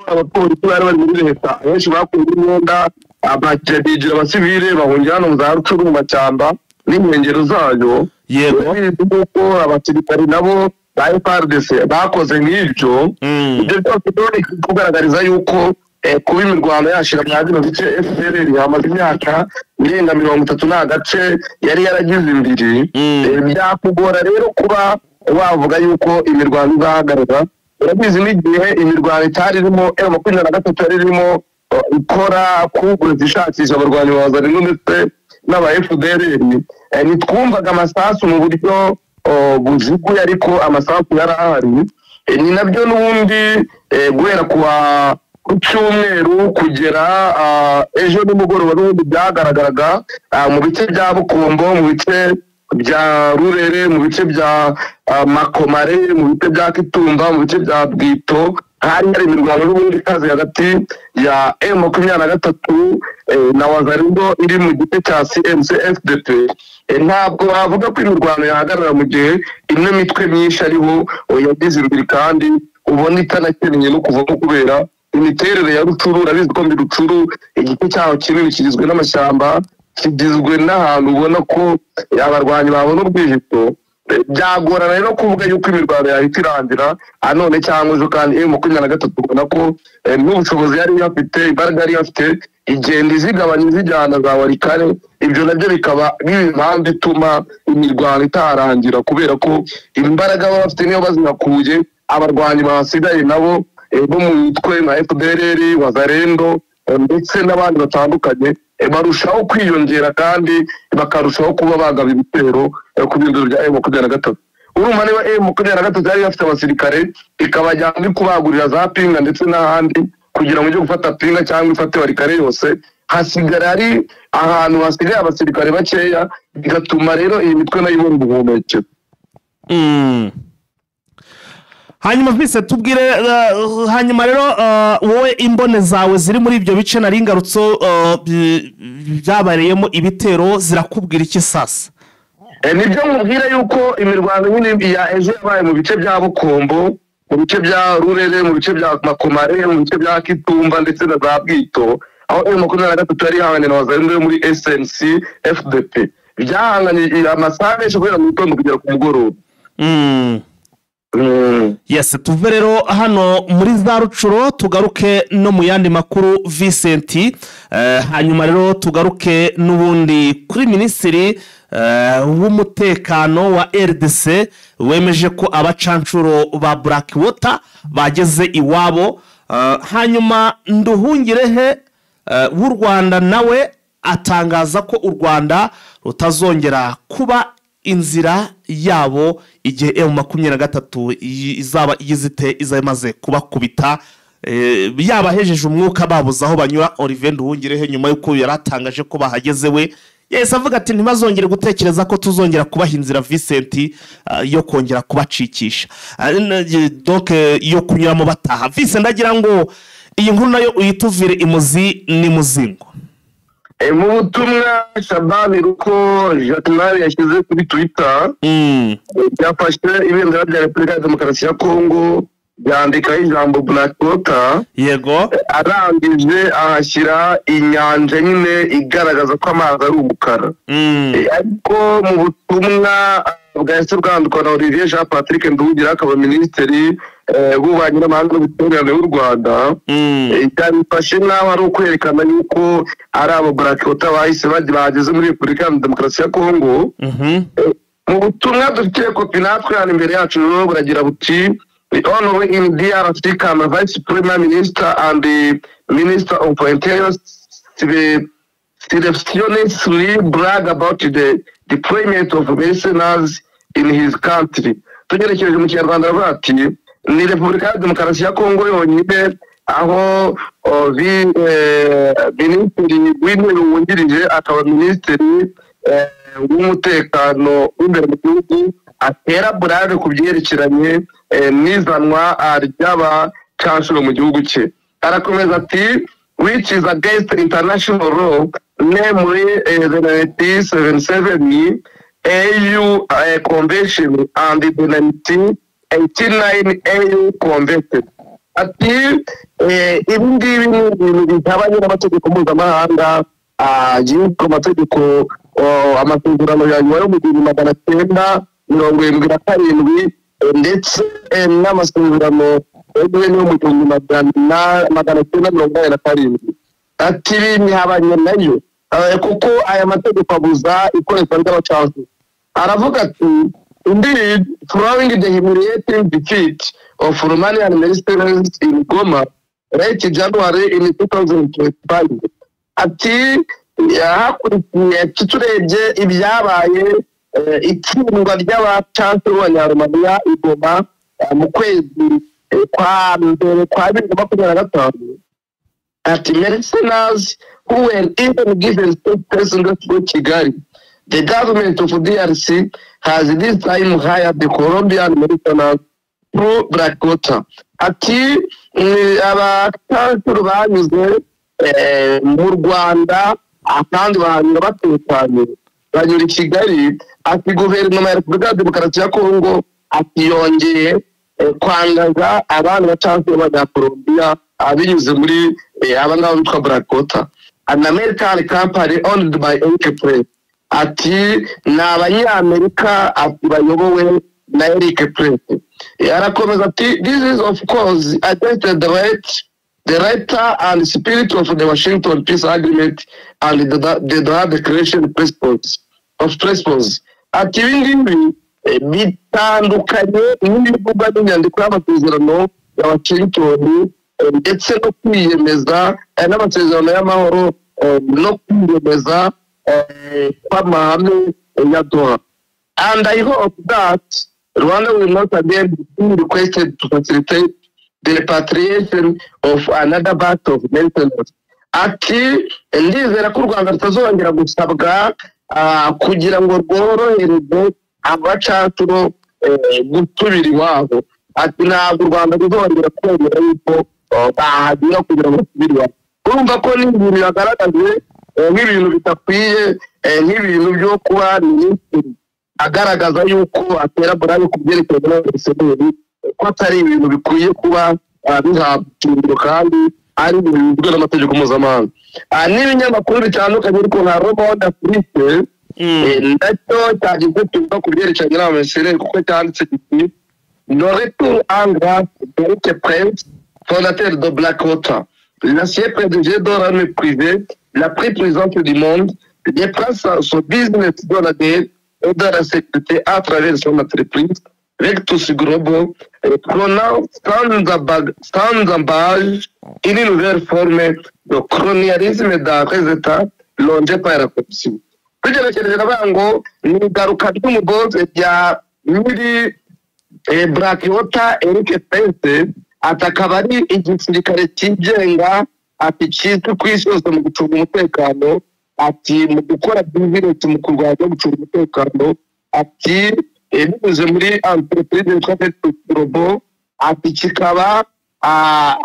abapolisi bari bari muri leta benshi bakuye imyenda abakebigira abasivile bahungira hano mu za Rucuru mu mashyamba n'inkengero zayo. Yego nuko abasirikari nabo ba FARDC bakoze nk'ibyo. Ibyo byose biri kugaragariza yuko kuba imirwano yashira mu bino bice FDLR hamaze imyaka irenga 30 n'agace yari yaragize imbiri. Byakugora rero kuba wavuga yuko imirwano izahagarara. Urabizi n'igihe imirwano itari irimo M23 yari irimo ikora kugura zishakisha abarwanyi baza ndetse n'aba FDLR nitwumvaga amasasu mu buryo buziguye ariko amasasu yarahari. Ni nabyo n'ubundi guhera ku cyumweru kugera ejo nimugoroba n'ubundi byagaragaraga mu bice bya Bukombo, mu bice bya Rurere, mu bice bya Makomare, mu bice bya Kitumba, mu bice bya Bwito. Hari imirwano n'ubundi ikaze hagati ya M23 na Wazalendo iri mu gice cya CNC-FDP. Ntabwo bavuga ko imirwano yahagarara mu gihe imwe mitwe myinshi ariho yagize imbere kandi ubona itanakeneye no kuvamo kubera imiterere ya Rucuru. Urabizi ko muri Rucuru igice cyaho kinini kigizwe n'amashyamba, kigizwe n'ahantu ubona ko abarwanyi babona ubwihito. Byagorana rero kuvuga yuko imirwano yahita irangira none cyangwa ejo, kandi M23 ubona ko n'ubushobozi yari yafite, imbaraga yari yafite igenda izigabanya izijyana za Warikare. Ibyo nabyo bikaba impamvu ituma imirwano itarangira kubera ko imbaraga baba bafite niyo bazinakuye abarwanyi basigaye nabo bo mu mitwe nka FDLR, Wazalendo ndetse n'abandi batandukanye barushaho kwiyongera kandi bakarushaho kuba bagaba ibitero ku bindiro bya M23. Urumva niba M23 yari afite abasirikare ikabajyana kubagurira za Pinga ndetse n'ahandi kugira ngo ijye gufata Pinga cyangwa ifate Warikare yose, hasigara ari ahantu hasigaye abasirikare bakeya, bigatuma rero iyi mitwe nayo ibona ubuhumekero. hanyuma vise tubwire hanyuma rero wowe imbone zawe ziri muri ibyo bice nari ngarutso byabareyemo ibitero zirakubwira iki sasa? Nibyo mubwira yuko imirwano nyine ya ejo yabaye mu bice bya Bukombo, mu bice bya Rurere, mu bice bya Makomare, mu bice bya Kitumba ndetse na za Bwito, aho M23 yari hanganye na Wazalendo muri SNC-FDP. Byahanganye amasaha menshi guhera mu gitondo kugera ku mugoroba. Yes, tuve rero hano muri za Rucuro tugaruke no mu yandi makuru Vincent. Hanyuma rero tugaruke n'ubundi kuri minisitiri w'umutekano wa RDC wemeje ko abacancuro ba Blackwater bageze iwabo. Hanyuma Nduhungirehe w'u Rwanda nawe atangaza ko u Rwanda rutazongera kuba inzira yabo igihe M23 izaba igizite izamaze kubakubita yabahejeje umwuka babuza aho banyura. Olivier Nduhungirehe nyuma yuko yaratangaje ko bahageze we yese avuga ati ntibazongere gutekereza ko tuzongera kubaha inzira Vincent yo kongera kubacikisha, donc yo kunyuramo bataha. Vincent ndagira ngo iyi nkuru nayo uyituvire imuzi ni muzingo. Mu butumwa Shabani Ruko Jacques yashyize kuri Twitter byafashe ibendera rya Repubulika ya Demokarasi ya Kongo, byandika ijambo Blackwater. Yego, arangije ahashyira inyanja nyine igaragaza ko amazi ari umukara. Ariko mu butumwa bwahise bwandikwa na Olivier Jean Patrick Nduhungirehe akaba minisitiri w'ububanyi n'amahanga n'ubutwererane w'u Rwanda. Byafashe naho ari ukwerekana yuko ari abo Blackwater bahise bageze muri Repubulika ya Demokarasi ya Kongo. Mu butumwa dufite kopi natwe hano imbere yacu rero buragira buti the honorable in DRC Kama Vice Prime Minister and the Minister of Interior seriously brag about the deployment of mercenaries in his country. Tugerekeje mu Kinyarwanda bati ni Repubulika ya Demokarasi ya Kongo yonyine aho minisitiri w'intebe wungirije akaba minisitiri w'umutekano w'imbere mu gihugu atera burage ku byerekeranye n'izanwa ry'abacancuro mu gihugu cye. Arakomeza ati which is against international law, namely the 1977 AU Convention and the 89 AU convention. Ati ibi ngibi ni ibintu bitabanye n'amategeko mpuzamahanga y'uko amategeko amasezerano ya nyuma yo mu 1977 ndetse n'amasezerano yo mu 1987. Ati ntihabanye nayo kuko aya mategeko abuza ikoreshwa ry'abacancuro. Aravuga ati indeed, following the humiliating defeat of Romanian mercenaries in Goma late January in 2025, ati hakurikiye tuturebye ibyabaye itsindwa ry'abacancuro b'Abanyaromaniya i Goma mu kwezi kwa mbere kwa 2025. Ati mercenaries who were even given state president to Kigali. The government of DRC has this time hired the Colombian mercenaries through Blackwater. Ati abacancuro banyuze mu Rwanda kandi bahanyura batekanye banyura i Kigali. Ati guverinoma ya Repubulika ya Demokarasi ya Kongo ati yongeye kwangaza abantu bacancuro b'Abanyakolombia abinyuze muri abangaba bitwa Blackwater, an American company owned by Eric Prince. Ati na abanyamerika ati bayobowe na Eric Prince. Arakomeza ati this is of course against the letter and spirit of the Washington Peace Agreement and the Declaration principles. Ati ibi ngibi bitandukanye n'ibivugwa n'inyandiko y'amasezerano ya Washington ndetse no kwiyemeza n'amasezerano y'amahoro no kwiyemeza kw'amahame ya Doha. And I hope that Rwanda will not again be requested to facilitate the repatriation of another batch of mercenaries. Ati ndizera ko u Rwanda rutazongera gusabwa kugira ngo rworohereze abacancuro gusubira iwabo. Ati ntabwo u Rwanda ruzongera kwemera yuko bahagira kugira ngo basubire iwabo. Urumva ko ni ibintu bigaragaje nk'ibintu bidakwiye, nk'ibintu byo kuba minisitiri agaragaza yuko atera burayi ku byerekeranye n'abaseneri, ko atari ibintu bikwiye kuba bihabwa ishingiro kandi ari ibintu bivugwa n'amategeko mpuzamahanga. N'ibinyamakuru bitandukanye ariko nka Rwanda Afrique nacyo cyagize tuvuga ku byerekeranye n'abaseneri kuko cyanditse kiti le retour en grâce d'Eric Prince, fondateur de Blackwater, l'ancien PDG de l'armée privée, la plus puissante du monde, déplace son business dans la dette et dans la sécurité à travers son entreprise, Rectus Global, prenant sans embâche une nouvelle forme de colonialisme dans les États longé par la corruption. Tugerekereje ngo ni garuka ry'umugozi rya muri Blackwater Eric Prince atakaba ari igisirikare cyigenga ati kizwi ku isi yose mu gucunga umutekano, ati mu gukora business mu kurwanya gucunga umutekano, ati binyuze muri entreprise yitwa Rectus Global, ati kikaba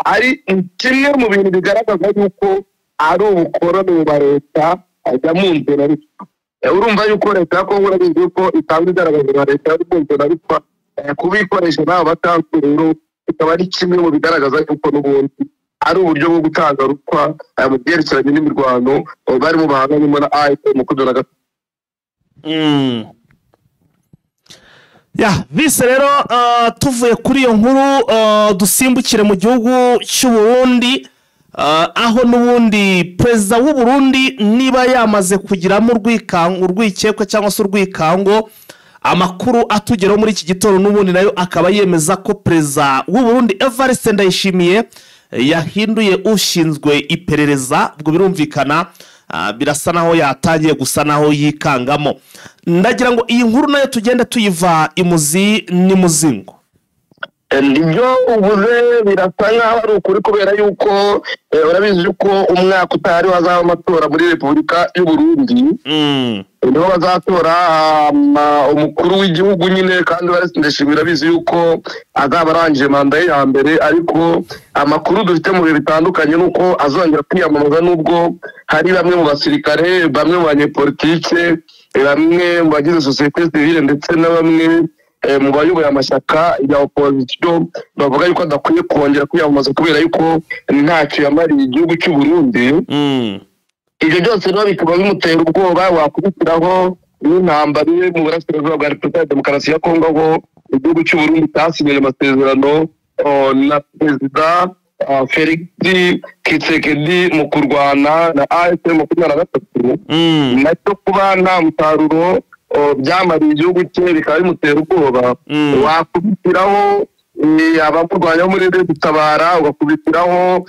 ari kimwe mu bintu bigaragaza yuko ari ubukoroni mu leta ajya mu nzira ariko urumva yuko leta ya Kongo urabizi yuko itanga igaragaza leta yo mu nzira ariko kubikoresha n'abo bacancuro rero ikaba ari kimwe mu bigaragaza yuko n'ubundi ari uburyo bwo gutanga ruswa mu byerekeranye n'imirwano barimo bahanganyemo na AFP mu kudora gato. Bise rero tuvuye kuri iyo nkuru dusimbukire mu gihugu cy'u Burundi, aho n'ubundi perezida w'u Burundi niba yamaze kugiramo urwikekwe cyangwa se urwikango, amakuru atugeraho muri iki gitondo n'ubundi nayo akaba yemeza ko perezida w'u Burundi Evariste Ndayishimiye yahinduye ushinzwe iperereza. Ubwo birumvikana birasa naho yatangiye gusa naho yikangamo. Ndagira ngo iyi nkuru nayo tugende tuyiva imuzi n'imuzingo. Nibyo ubuze birasa nkaho ari ukuri kubera yuko urabizi yuko umwaka utari wazaba amatora muri Repubulika y'u Burundi, niho bazatora umukuru w'igihugu nyine, kandi barasindishimira bizi yuko azaba arangije manda ye ya mbere, ariko amakuru dufite mu bihe bitandukanye nuko azongera kwiyamamaza nubwo hari bamwe mu basirikare, bamwe mu banyepolitike, bamwe mu bagize societe civile ndetse na bamwe mu bayoboye amashyaka ya opposition bavuga yuko adakwiye kongera kwiyamamaza kubera yuko ntacyo yamariye igihugu cy'u Burundi. Ibyo byose rero bikaba bimutera ubwoba wakubitiraho n'intambara iri mu burasirazuba bwa Repubulika ya Demokarasi ya Kongo aho igihugu cy'u Burundi cyasinyanye amasezerano na Perezida Felix Tshisekedi mu kurwana na AFC 23 nacyo kuba nta musaruro byamariye igihugu cye bikaba bimutera ubwoba. Wakubitiraho abamurwanya muri Gutabara, ugakubitiraho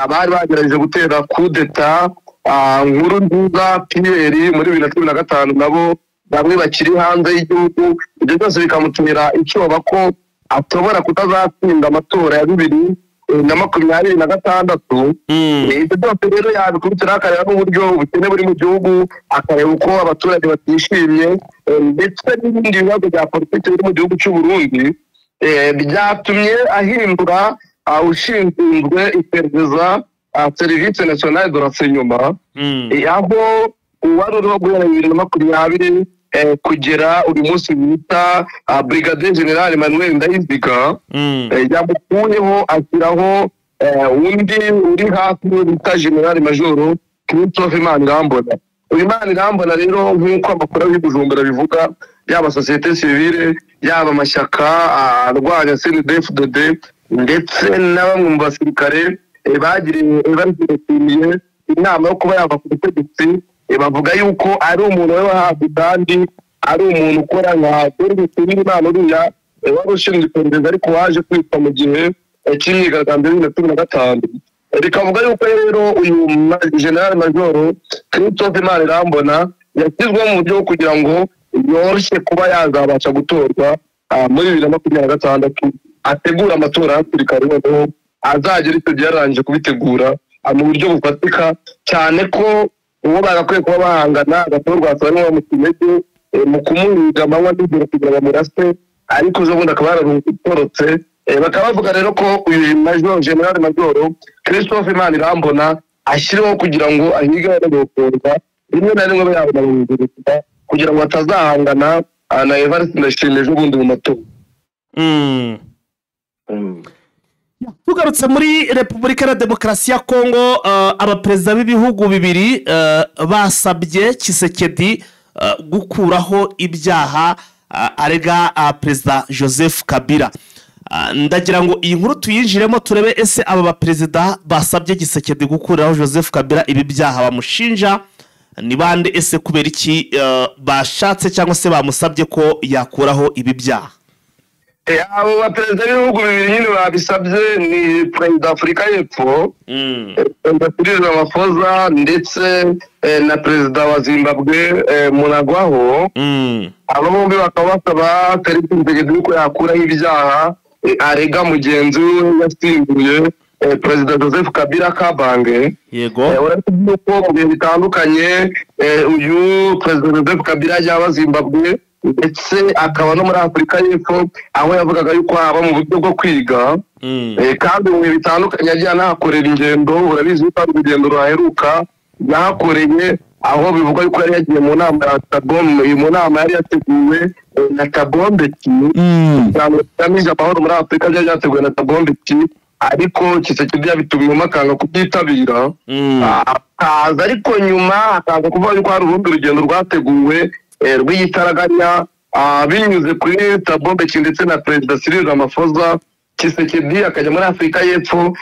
abari bagerageje gutera kudeta Nkurunziza Pierre muri 2015 nabo bamwe bakiri hanze y'igihugu. Ibyo byose bikamutera icyoba ko atobora kutazatsinda amatora ya 2026. Ibyo byose rero yabikubitira akareba n'uburyo ubukene buri mu gihugu, akareba uko abaturage batishimye ndetse n'ibindi bibazo bya politiki biri mu gihugu cy'u Burundi, byatumye ahindura ushinzwe iperereza Service National de Renseignement, aho uwari uriho guhera 2020 kugera uyu munsi bita Brigadier General Emmanuel Ndayiziga, yamukuyeho ashyiraho undi uri hafi bita General Major Christophe Manirambona. Uyu Manirambona rero nk'uko amakuru y'Ubujumbura bivuga, yaba societe civile yaba amashyaka arwanya CNDD-FDD ndetse na bamwe mu basirikare bagiriye inama yo kuba yava ku butegetsi, bavuga yuko ari umuntu wahabwa kandi ari umuntu ukora nka Dore Imana uriya wari ushinzwe iperereza ariko waje kwitwa mu gihe cy'imyigaragambyo ya 2015. Bikavuga yuko rero uyu General Major Christophe Manirambona yashyizwe mu buryo kugira ngo yoroshye kuba yazabasha gutorwa muri 2026, ategura amatora y'abasirikare noneho azagera icyo yarangije kubitegura mu buryo bufatika cyane ko uwo bagakwiye kuba bahangana agatorwa asaba mu kinege mu kumuhiga amanywa n'ijoro kugira bamurase, ariko zo bundi akaba yararutorotse. Bakaba bavuga rero ko uyu General Major Christophe Manirambona ashyiriweho kugira ngo ahige n'abatorwa rimwe na rimwe bayabona kugira ngo atazahangana na Evariste Ndayishimiye ejo bundi mu matora. Tugarutse muri Repubulika ya Demokarasi ya Kongo, abaperezida b'ibihugu bibiri basabye Tshisekedi gukuraho ibyaha arega Perezida Joseph Kabila. Ndagira ngo iyi nkuru tuyinjiremo turebe ese aba baperezida basabye Tshisekedi gukuraho Joseph Kabila ibi byaha bamushinja ni bande, ese kubera iki bashatse cyangwa se bamusabye ko yakuraho ibi byaha? Abo baperezida b'ibihugu bibiri nyine babisabye ni Perezida Afurika y'Epfo Cyril Ramaphosa ndetse na Perezida wa Zimbabwe Mnangagwa. Abo bombi bakaba basaba Tshisekedi ko yakuraho ibyaha arega mugenzi we yasimbuye Perezida Joseph Kabila Kabange. Yego. Uretse ko mu bihe bitandukanye uyu Perezida Joseph Kabila yaba Zimbabwe ndetse akaba no muri Afurika y'Epfo, aho yavugaga yuko haba mu buryo bwo kwiga, kandi mu bihe bitandukanye yagiye anahakorera ingendo. Urabizi ko urugendo ruhaheruka yahakoreye aho bivuga yuko yari yagiye mu nama ya Tabombe, mu nama yari yateguwe na Tabombe cyangwa amahoro muri Afurika byari yateguwe na Tabombe, ariko Tshisekedi yabitumyemo akanga kubyitabira. Akaza ariko nyuma akaza kuvuga yuko hari urundi rugendo rwateguwe rw'igitaraganya binyuze kuri Tabombe ndetse na Perezida Cyril Ramaphosa. Tshisekedi akajya muri Afurika y'Epfo,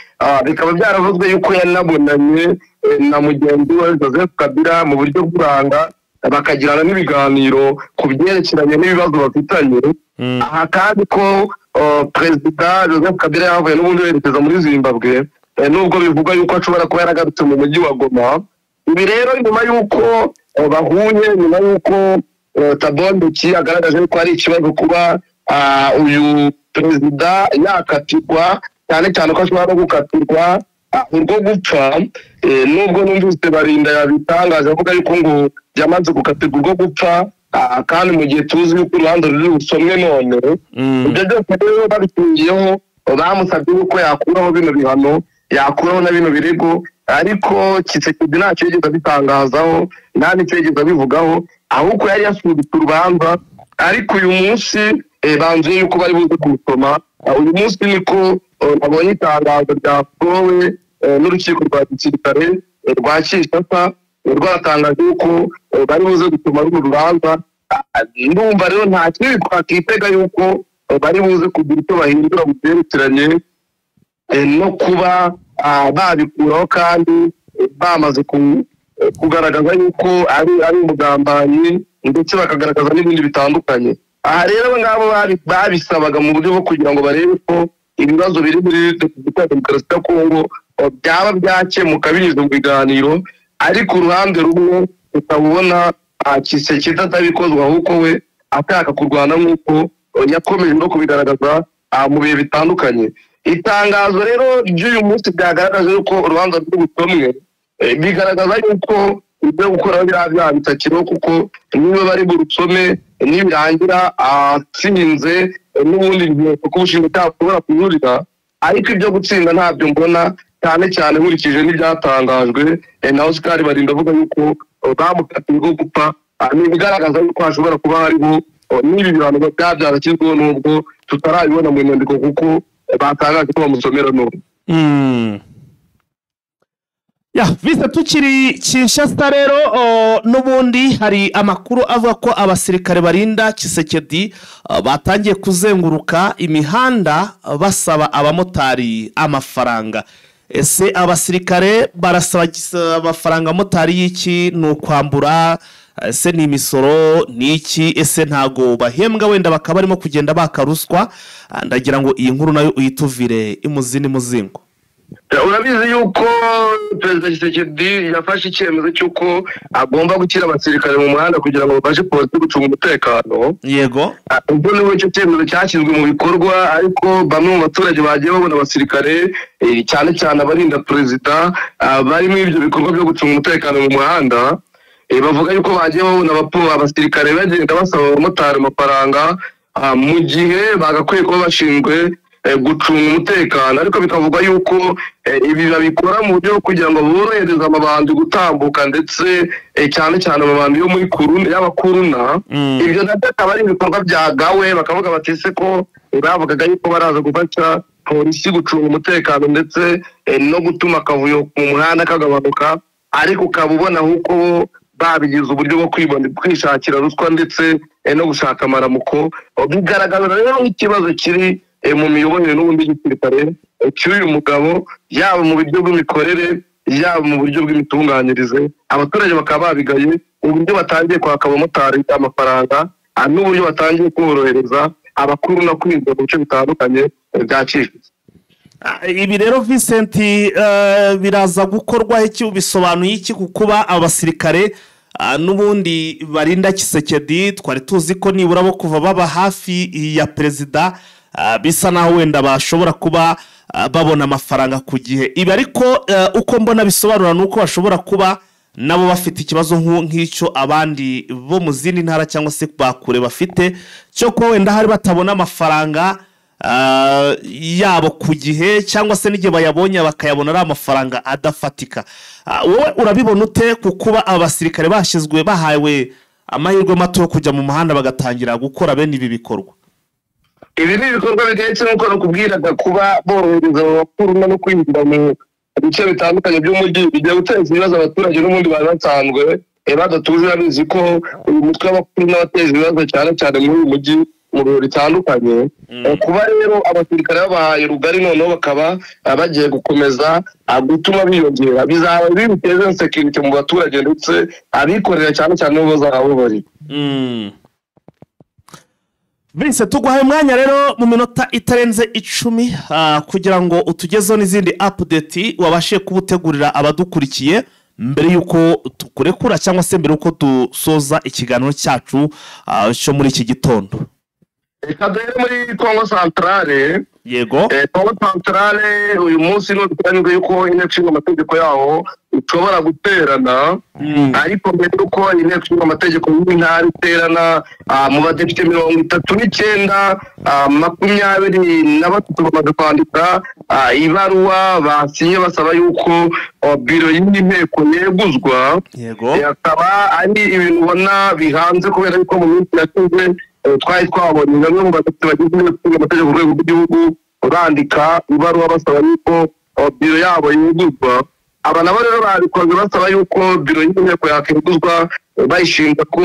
bikaba byaravuzwe yuko yanabonanye na mugenzi we Joseph Kabila mu buryo bw'uranga, bakagirana n'ibiganiro ku byerekeranye n'ibibazo bafitanye. Aha kandi ko Perezida Joseph Kabila yavuye n'ubundi yerekeza muri Zimbabwe, nubwo bivuga yuko ashobora kuba yaragarutse mu mujyi wa Goma. Ibi rero nyuma yuko bahuye, nyuma yuko Tabombe agaragaje ko ari ikibazo kuba uyu perezida yakatirwa, cyane cyane ko ashobora no gukatirwa urwo gupfa, nubwo numvise Barinda yabitangaje avuga yuko ngo yamaze gukatirwa urwo gupfa, kandi mu gihe tuzi yuko uruhande ruri busomwe none. Ibyo byose rero babitungiyeho bamusabye yuko yakuraho bino bihano, yakuraho na bino birego, ariko Tshisekedi ntacyo yigeze abitangazaho, nta n'icyo yigeze abivugaho, ahubwo yari yasubitse urubanza. Ariko uyu munsi banzuye yuko bari buze kumusoma. Uyu munsi niko nabonye itangazo ryasohowe n'urukiko rwa gisirikare rwa Kinshasa rwatangaje yuko bari buze gusoma uru rubanza. Ndumva rero nta kindi twakitega yuko bari buze kugira icyo bahindura mu byerekeranye no kuba babikuraho kandi bamaze kugaragaza yuko ari umugambanyi ndetse bakagaragaza n'ibindi bitandukanye. Aha rero ngabo babisabaga mu buryo bwo kugira ngo barebe ko ibibazo biri muri Repubulika ya Demokarasi ya Kongo byaba byakemuka binyuze mu biganiro, ariko uruhande rumwe utabona Tshisekedi atabikozwa ahubwo we ataka kurwana nk'uko yakomeje no kubigaragaza mu bihe bitandukanye. Itangazo rero ry'uyu munsi byagaragaje yuko urubanza rw'ubutumwe bigaragaza yuko ibyo gukora biriya bitakiriho, kuko niba bari burusome nibirangira atsinze n'ubundi kuko ubushinjacyaha bushobora kujurira, ariko ibyo gutsinda ntabyo mbona, cyane cyane nkurikije n'ibyatangajwe na Oscar Barinda avuga yuko bamukatiye bwo gupfa. Ni ibigaragaza yuko hashobora kuba hariho n'ibi bihano byarashyizweho n'ubwo tutarabibona mu nyandiko kuko batangaje ko bamusomera n'ubu. Vise tukiri Kinshasa rero n'ubundi hari amakuru avuga ko abasirikare barinda Tshisekedi batangiye kuzenguruka imihanda basaba abamotari amafaranga. Ese abasirikare barasaba amafaranga motari y'iki? Ni ukwambura? Ese ni imisoro? Ni iki? Ese ntago bahembwa wenda bakaba barimo kugenda bakaruswa? Ndagira ngo iyi nkuru nayo uyituvire imuzini muzingo. Urabizi yuko Perezida Tshisekedi yafashe icyemezo cy'uko agomba gushyira abasirikare mu muhanda kugira ngo bafashe polisi gucunga umutekano. Yego. Ubwo niwe icyo cyemezo cyashyizwe mu bikorwa, ariko bamwe mu baturage bagiye babona abasirikare cyane cyane abarinda perezida bari muri ibyo bikorwa byo gucunga umutekano mu muhanda, bavuga yuko bagiye babona abasirikare bagenda basaba abamotari amafaranga mu gihe bagakwiye kuba bashinzwe gucunga umutekano, ariko bikavugwa yuko ibi babikora mu buryo kugira ngo borohereze amabandi gutambuka, ndetse cyane cyane amabandi yo muri y'abakuruna. Ibyo nabyo akaba ari ibikorwa byagawe, bakavuga bati se ko bavugaga yuko baraza gufasha polisi gucunga umutekano ndetse no gutuma akavuyo mu muhanda kagabanuka, ariko ukaba ubona ahubwo babigize uburyo bwo kwishakira ruswa ndetse no gushaka amaramuko. Bigaragara rero nk'ikibazo kiri mu miyoborere n'ubundi y'igisirikare cy'uyu mugabo, yaba mu buryo bw'imikorere yaba mu buryo bw'imitunganyirize. Abaturage bakaba babigaye uburyo batangiye kwaka abamotari amafaranga n'uburyo batangiye korohereza abakuru no kwinjira mu bice bitandukanye byacishije. Ibi rero Vincent biraza gukorwa iki? Bisobanuye iki kuba abasirikare n'ubundi barinda Tshisekedi? Twari tuzi ko nibura bo kuva baba hafi ya perezida bisa naho wenda bashobora kuba babona amafaranga ku gihe. Ibi ariko uko mbona bisobanura nuko bashobora kuba nabo bafite ikibazo nk'icyo abandi bo mu zindi ntara cyangwa se bakure bafite, cyo kuba wenda hari batabona amafaranga yabo ku gihe, cyangwa se n'igihe bayabonye bakayabona ari amafaranga adafatika. Wowe urabibona ute kuba abasirikare bahawe amahirwe mato yo kujya mu muhanda bagatangira gukora bene ibi bikorwa? Ibi ni ibikorwa bigayitse nk'uko nakubwiraga, kuba borohereza abakuru no kwinjira mu bice bitandukanye by'umujyi bijya guteza ibibazo abaturage n'ubundi bari basanzwe badatuje. Babizi ko uyu mutwe w'abakuru n'abateza ibibazo cyane cyane muri uyu mujyi mu bihe bitandukanye. Kuba rero abasirikare babahaye rugari noneho bakaba bagiye gukomeza gutuma biyongera, bizaba biteza insecurity mu baturage ndetse abikorera cyane cyane bo bazaba bari. Vince, tuguhaye umwanya rero mu minota itarenze 10 kugira ngo utugezeho n'izindi update wabashe kubutegurira abadukurikiye mbere yuko tukurekura cyangwa se mbere yuko dusoza ikiganiro cyacu cyo muri iki gitondo. Kadere muri Congo Centrale. Yego. Congo Centrale uyu munsi no dutangiye yuko inteko y'amategeko yaho ushobora guterana, ariko mbere yuko inteko y'amategeko y'intara iterana mu badepite 39 23 bamaze kwandika ibaruwa basinye basaba yuko biro y'inteko yeguzwa. Yego. Akaba ari ibintu ubona bihanze kubera yuko mu minsi yashize twari twabonye bamwe mu badepite bagize amategeko ku rwego rw'igihugu bandika ibaruwa basaba yuko biro yabo yeguzwa. Aba nabo rero babikoze basaba yuko biro y'inteko yakeguzwa, bayishinja ko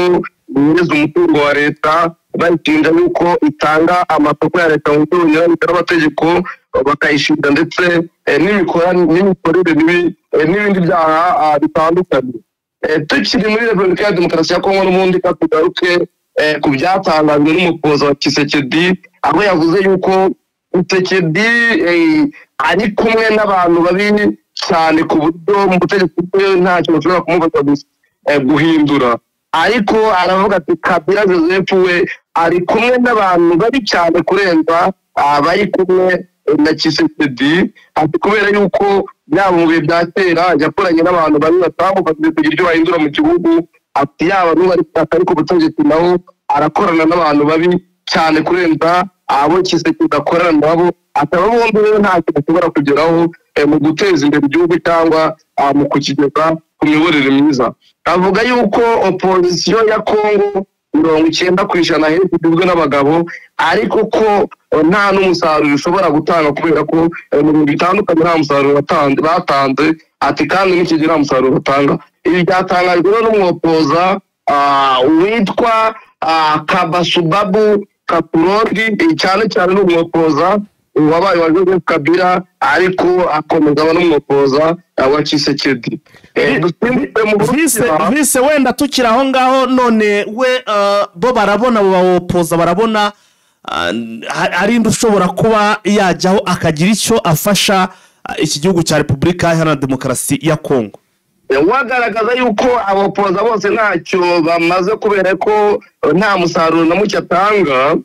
inyereza umutungo wa leta, bayishinja yuko itanga amasoko ya leta mu buryo bunyuranyije n'amategeko, bakayishinja ndetse n'imikorere n'ibindi byaha bitandukanye. Tukiri muri Repubulika ya Demokarasi ya Kongo n'ubundi tugaruke ku byatangajwe n'umukozi wa Tshisekedi, aho yavuze yuko Tshisekedi ari kumwe n'abantu babi cyane ku buryo mu butegetsi bwe ntacyo bashobora kumufasha guhindura. Ariko aravuga ati Kabila Joseph we ari kumwe n'abantu babi cyane kurenza abari kumwe na Tshisekedi, ati kubera yuko yaba mu bihe bya kera yakoranye n'abantu bari batamufashije kugira ibyo bahindura mu gihugu, ati yaba n'ubu atari ku butegetsi naho arakorana n'abantu babi cyane kurenza abo Tshisekedi akorana nabo, ataba bombi rero ntacyo bashobora kugeraho mu guteza imbere igihugu cyangwa mu kukigeza ku miyoborere myiza. Avuga yuko opozisiyo ya Kongo 90% hejuru igizwe n'abagabo, ariko ko nta n'umusaruro ushobora gutanga kubera ko mu bintu bitandukanye nta musaruro batanze, ati kandi n'ikigera nta musaruro batanga. Ibi byatangajwe n'umwopoza witwa Kabasubabu Kapurondi, cyane cyane n'umwopoza wabaye wa Joseph Kabila, ariko akomeza n'umwopoza wa Tshisekedi. Vise wenda tukira aho ngaho none we bo barabona bawopoza barabona ari ndushobora kuba yajyaho akagira icyo afasha iki gihugu cya Repubulika Iharanira Demokarasi ya Kongo. Wagaragaza yuko abopoza bose ntacyo bamaze kubera ko nta musaruro na muke atanga.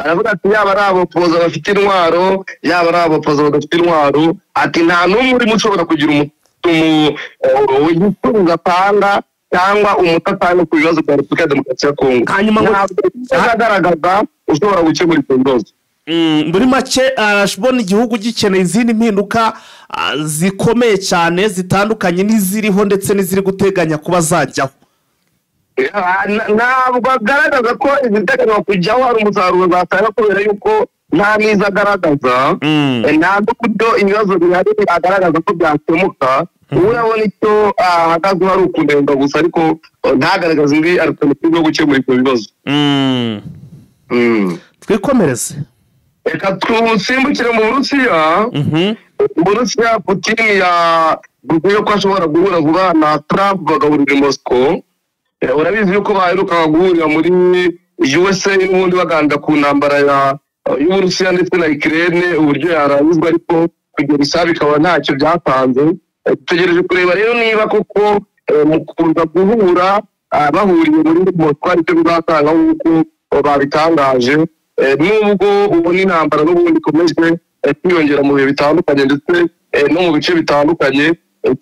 Aravuga ati yaba ari abopoza bafite intwaro, yaba ari abopoza badafite intwaro, ati nta n'umwe urimo ushobora kugira umutungo atanga cyangwa umutatanga ku bibazo bya Repubulika ya Demokarasi ya Kongo. Hanyuma agaragaza ushobora gukemura ibyo bibazo. Muri make arashobona igihugu gikeneye izindi mpinduka zikomeye cyane zitandukanye n'iziriho ndetse n'iziri guteganya kuba zajyaho. Ntabwo agaragaza ko iziteganywa kujyaho hari umusaruro zatanga kubera yuko nta mwiza agaragaza, ntabwo kubyo ibibazo bihari agaragaza ko byakemuka. Urabona icyo ahagaze hari ukunenga gusa, ariko ntagaragaza indi alternative yo gukemura ibyo bibazo. Twikomereze. Reka tusimbukire mu Burusiya. Burusiya Putin yavuze ko ashobora guhura vuba na Trump bagahurira i Moscow. Urabizi yuko baheruka guhurira muri USA n'ubundi baganira ku ntambara y'Uburusiya ndetse na Ukraine uburyo yarangizwa, ariko kugera isaha bikaba ntacyo byatanze. Tutegereje kureba rero niba koko mu kuza guhura bahuriye muri Moscow aricyo bizatanga nk'uko babitangaje. Nubwo ubona intambara n'ubundi ikomeje kwiyongera mu bihe bitandukanye ndetse no mu bice bitandukanye,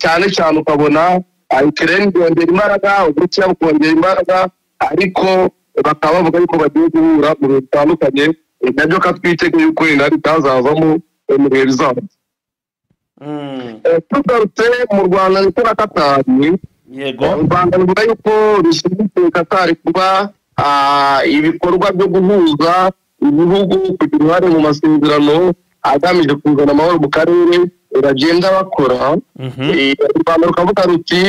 cyane cyane ukabona Ukraine yongera imbaraga, Uburusiya bukongera imbaraga, ariko bakaba bavuga yuko bagiye guhura mu bihe bitandukanye, nabyo katwitege yuko intari itazavamo mu bihe bizaza. Tugarutse mu Rwanda ndetse na Katari, yego u Rwanda ruvuga yuko rushyigikiye Katari kuba ibikorwa byo guhuza ibihugu kugira uruhare mu masezerano agamije kuzana amahoro mu karere bagenda bakora. U Rwanda rukavuga ruti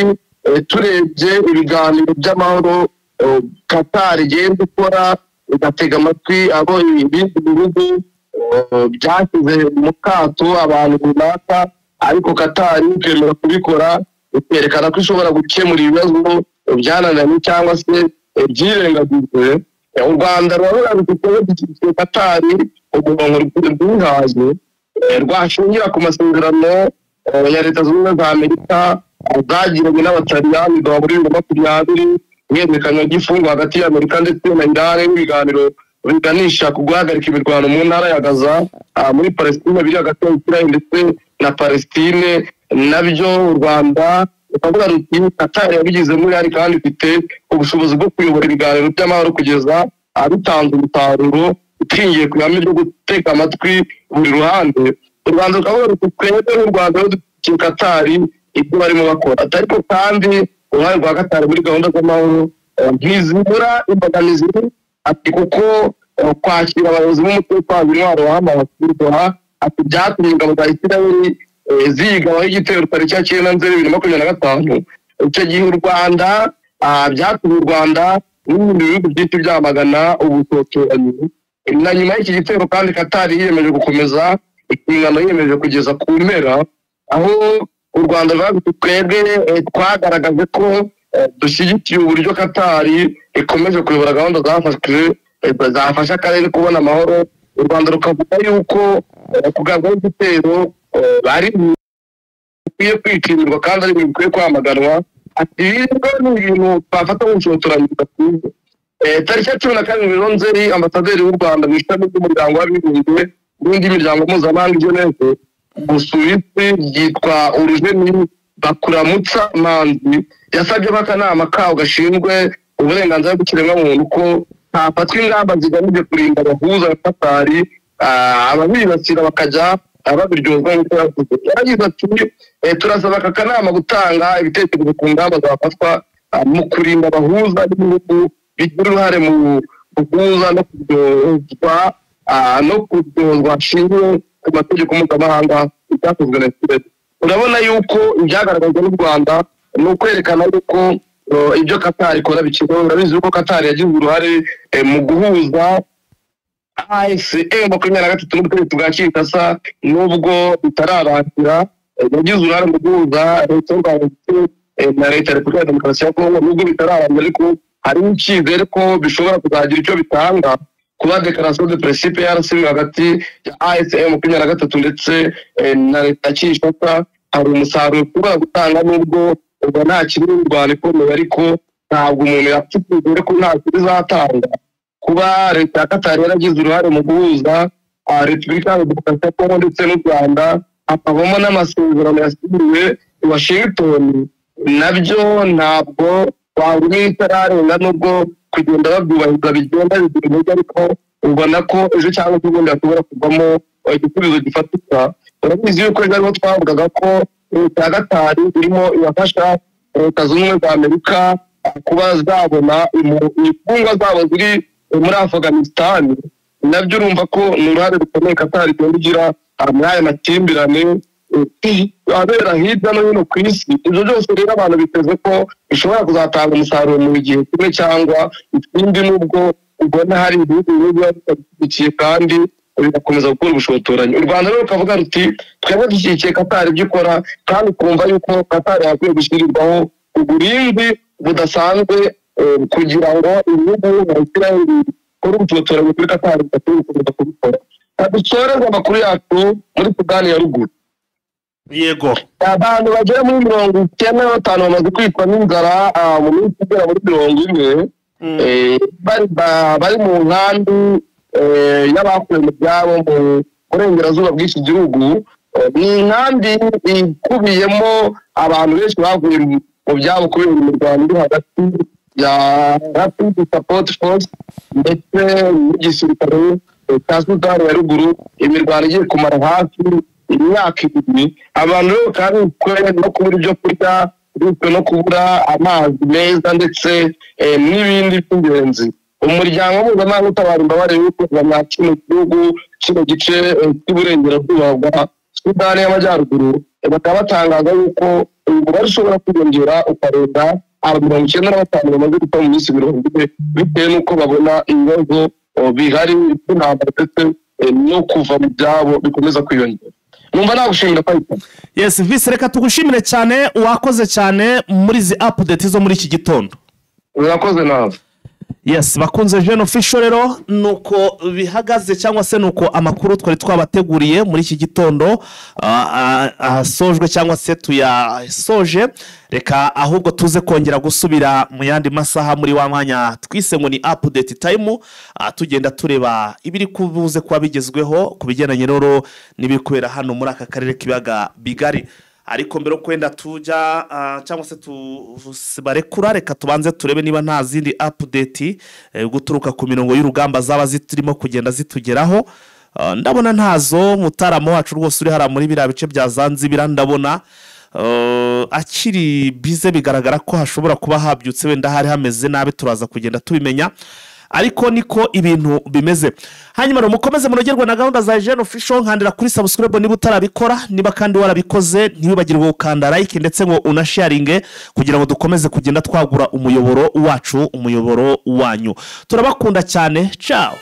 turebye ibiganiro by'amahoro Katari igenda ikora, igatega amatwi abo ibindi bihugu byashyize mu kato abantu runaka, ariko Katari ikemera kubikora, ikerekana ko ishobora gukemura ibibazo byananiranye cyangwa se byirengagijwe. U Rwanda rurabona rufite Katari umurongo rw'ihaze rwashingira ku masezerano ya Leta Zunze Ubumwe za Amerika zagiranye n'Abataliyani muri 2020, ihererekanywa ry'imfungwa hagati y'Amerika ndetse na Iran, ibiganiro biganisha ku guhagarika imirwano mu ntara ya Gaza muri Palestine, biri hagati ya Israel ndetse na Palestine. Nabyo u Rwanda ukavuga ruti Katari yabigizemo uruhare kandi ifite ubushobozi bwo kuyobora ibiganiro by'amahoro kugeza bitanze umusaruro ukingiye ku ihame ryo gutega amatwi buri ruhande. U Rwanda rukavuga ruti twebwe n'u Rwanda dukiye Katari ibyo barimo bakora, ariko kandi uruhare rwa Katari muri gahunda z'amahoro ntizibura imbogamizi ati kuko kwakira abayobozi b'umutekano intwaro wahamagara ati byatumye ingabo za Isirayeli zigabaho igitero tariki ya 9 Nzeri 2025 icyo gihe u Rwanda byatumye u Rwanda n'ibindi bihugu byinshi byamagana ubushotoranyi na nyuma y'iki gitero kandi Qatar yiyemeje gukomeza ikingano yiyemeje kugeza ku mpera aho u Rwanda twebwe twagaragaje ko dushyigikiye uburyo Qatar ikomeje kuyobora gahunda zafasha akarere kubona amahoro u Rwanda rukavuga yuko kugabwaho igitero bari bikwiye kwikirirwa kandi ari bikwiye kwamaganwa ati ni ibintu twafata nk'ubushotoranyi budakwiye tariki ya 12 Nzeri ambasaderi w'u Rwanda mu ishami ry'umuryango w'abibumbye n'indi miryango mpuzamahanga Geneve mu Suisse yitwa Urugeni Bakuramutsa Manzi yasabye akanama kawo gashinzwe uburenganzira bw'ikiremwamuntu ko hafatwa ingamba zigamije kurinda abahuza na Qatar ababibasira bakajya ababiryozwa nk'uko yagize ati turasaba aka kanama gutanga ibitekerezo ku ngamba zafatwa mu kurinda abahuza n'ibihugu bigira uruhare mu guhuza no kuryozwa hashingiwe ku mategeko mpuzamahanga ibyakozwe na Israel. Urabona yuko ibyagaragajwe n'u Rwanda ni ukwerekana yuko ibyo Qatar ikora bikiriho. Urabizi ko Qatar yagize uruhare mu guhuza AFCM 23 n'ubutegetsi bwa Kinshasa nubwo bitararangira yagize uruhare mu guhuza leta y'u Rwanda na leta ya Repubulika ya Demokarasi ya Kongo nubwo bitararangira ariko hari icyizere ko bishobora kuzagira icyo bitanga kuba declaration de principe yarasinywe hagati ya AFCM 23 ndetse na leta ya Kinshasa. Hari umusaruro kuba gutanga nubwo nta kintu u Rwanda ikomeye ariko ntabwo umuntu yapfukije ko nta bizatanga kuba leta ya Qatar yaragize uruhare mu guhuza Repubulika ya Demokarasi ya Kongo ndetse n'u Rwanda hakavamo n'amasezerano yasinywe i Washington nabyo ntabwo wabona itararenga nubwo kugenda babyubahiriza bigenda bigira ariko ubona ko ejo cyangwa ubundi hashobora kuvamo igisubizo gifatika. Urabizi yuko ejo twavugaga ko leta ya Qatar irimo ibafasha leta zunze ubumwe za Amerika kuba zabona imfungwa zabo ziri muri Afghanistan nabyo urumva ko ni uruhare rukomeye Qatar igenda igira muri aya makimbirane abera hirya no hino ku isi. Ibyo byose rero abantu biteze ko bishobora kuzatanga umusaruro mu gihe kimwe cyangwa ikindi nubwo ubona hari ibihugu biba bishyigikiye kandi bigakomeza gukora ubushotoranyi. U Rwanda rero rukavuga ruti twebwe dushyigikiye Qatar ibyo ikora kandi twumva yuko Qatar yakwiye gushyirirwaho uburinzi budasanzwe kugira ngo ibihugu nka Israel bikore ubushotoranyi kuri Qatar bidakwiye gukomeza kubikora. Dusoreze amakuru yacu muri Sudani ya Ruguru. Yego abantu bagera muri 95 bamaze kwitwa n'inzara mu minsi igera muri 40 bari mu nkambi y'abakuwe mu byabo mu burengerazuba bw'iki gihugu. Ni inkambi ikubiyemo abantu benshi bavuye mu byabo kubera imirwano iri hagati ya Rapid Support Force ndetse n'igisirikare cya Sudani ya Ruguru. Imirwano igiye kumara hafi imyaka 2. Abantu kandi no kubura ibyo kurya no kubura amazi meza ndetse n'ibindi by'ingenzi. Umuryango mpuzamahanga utabara imbabare y'uko kino gihugu kino gice cy'uburengerazuba bwa Sudani y'Amajyaruguru bakaba batangaza yuko umubare ushobora kwiyongera ukarenga 95 bamaze gupfa mu minsi 40 bitewe n'uko babona ibibazo bihari by'intambara ndetse no kuva mu byabo bikomeza kwiyongera. Numva nagushimira Python. Yes Vice reka tugushimire cyane wakoze cyane muri zi update zo muri iki gitondo. Urakoze nawe. Yes bakunze Jeune Official rero nuko bihagaze cyangwa se nuko amakuru twari twabateguriye muri iki gitondo asojwe cyangwa se tuyasoje. Reka ahubwo tuze kongera gusubira mu yandi masaha muri wa mwanya twise ngo ni update time tugenda tureba ibiri kubuze kwa bigezweho kubigendanye rero nibikwera hano muri aka karere kibaga bigari. Ariko mbere kwenda tujya cyangwa se tubarekura reka tubanze turebe niba nta zindi update guturuka ku mirongo y'urugamba zaba ziturimo kugenda zitugeraho. Ndabona ntazo mutaramo wacu rwose uri hara muri bira bice bya Zanzibar ndabona akiri bize bigaragara ko hashobora kuba habyutse wenda hari hameze nabe turaza kugenda tubimenya. ariko niko ibintu bimeze. Hanyuma mukomeze munogerwa na gahunda za Eugene Official, nkandira kuri subscribe niba utarabikora, niba kandi warabikoze ntibibagirwe gukanda like ndetse ngo unasharinge kugira ngo dukomeze kugenda twagura umuyoboro wacu, umuyoboro wanyu. Turabakunda cyane. Ciao.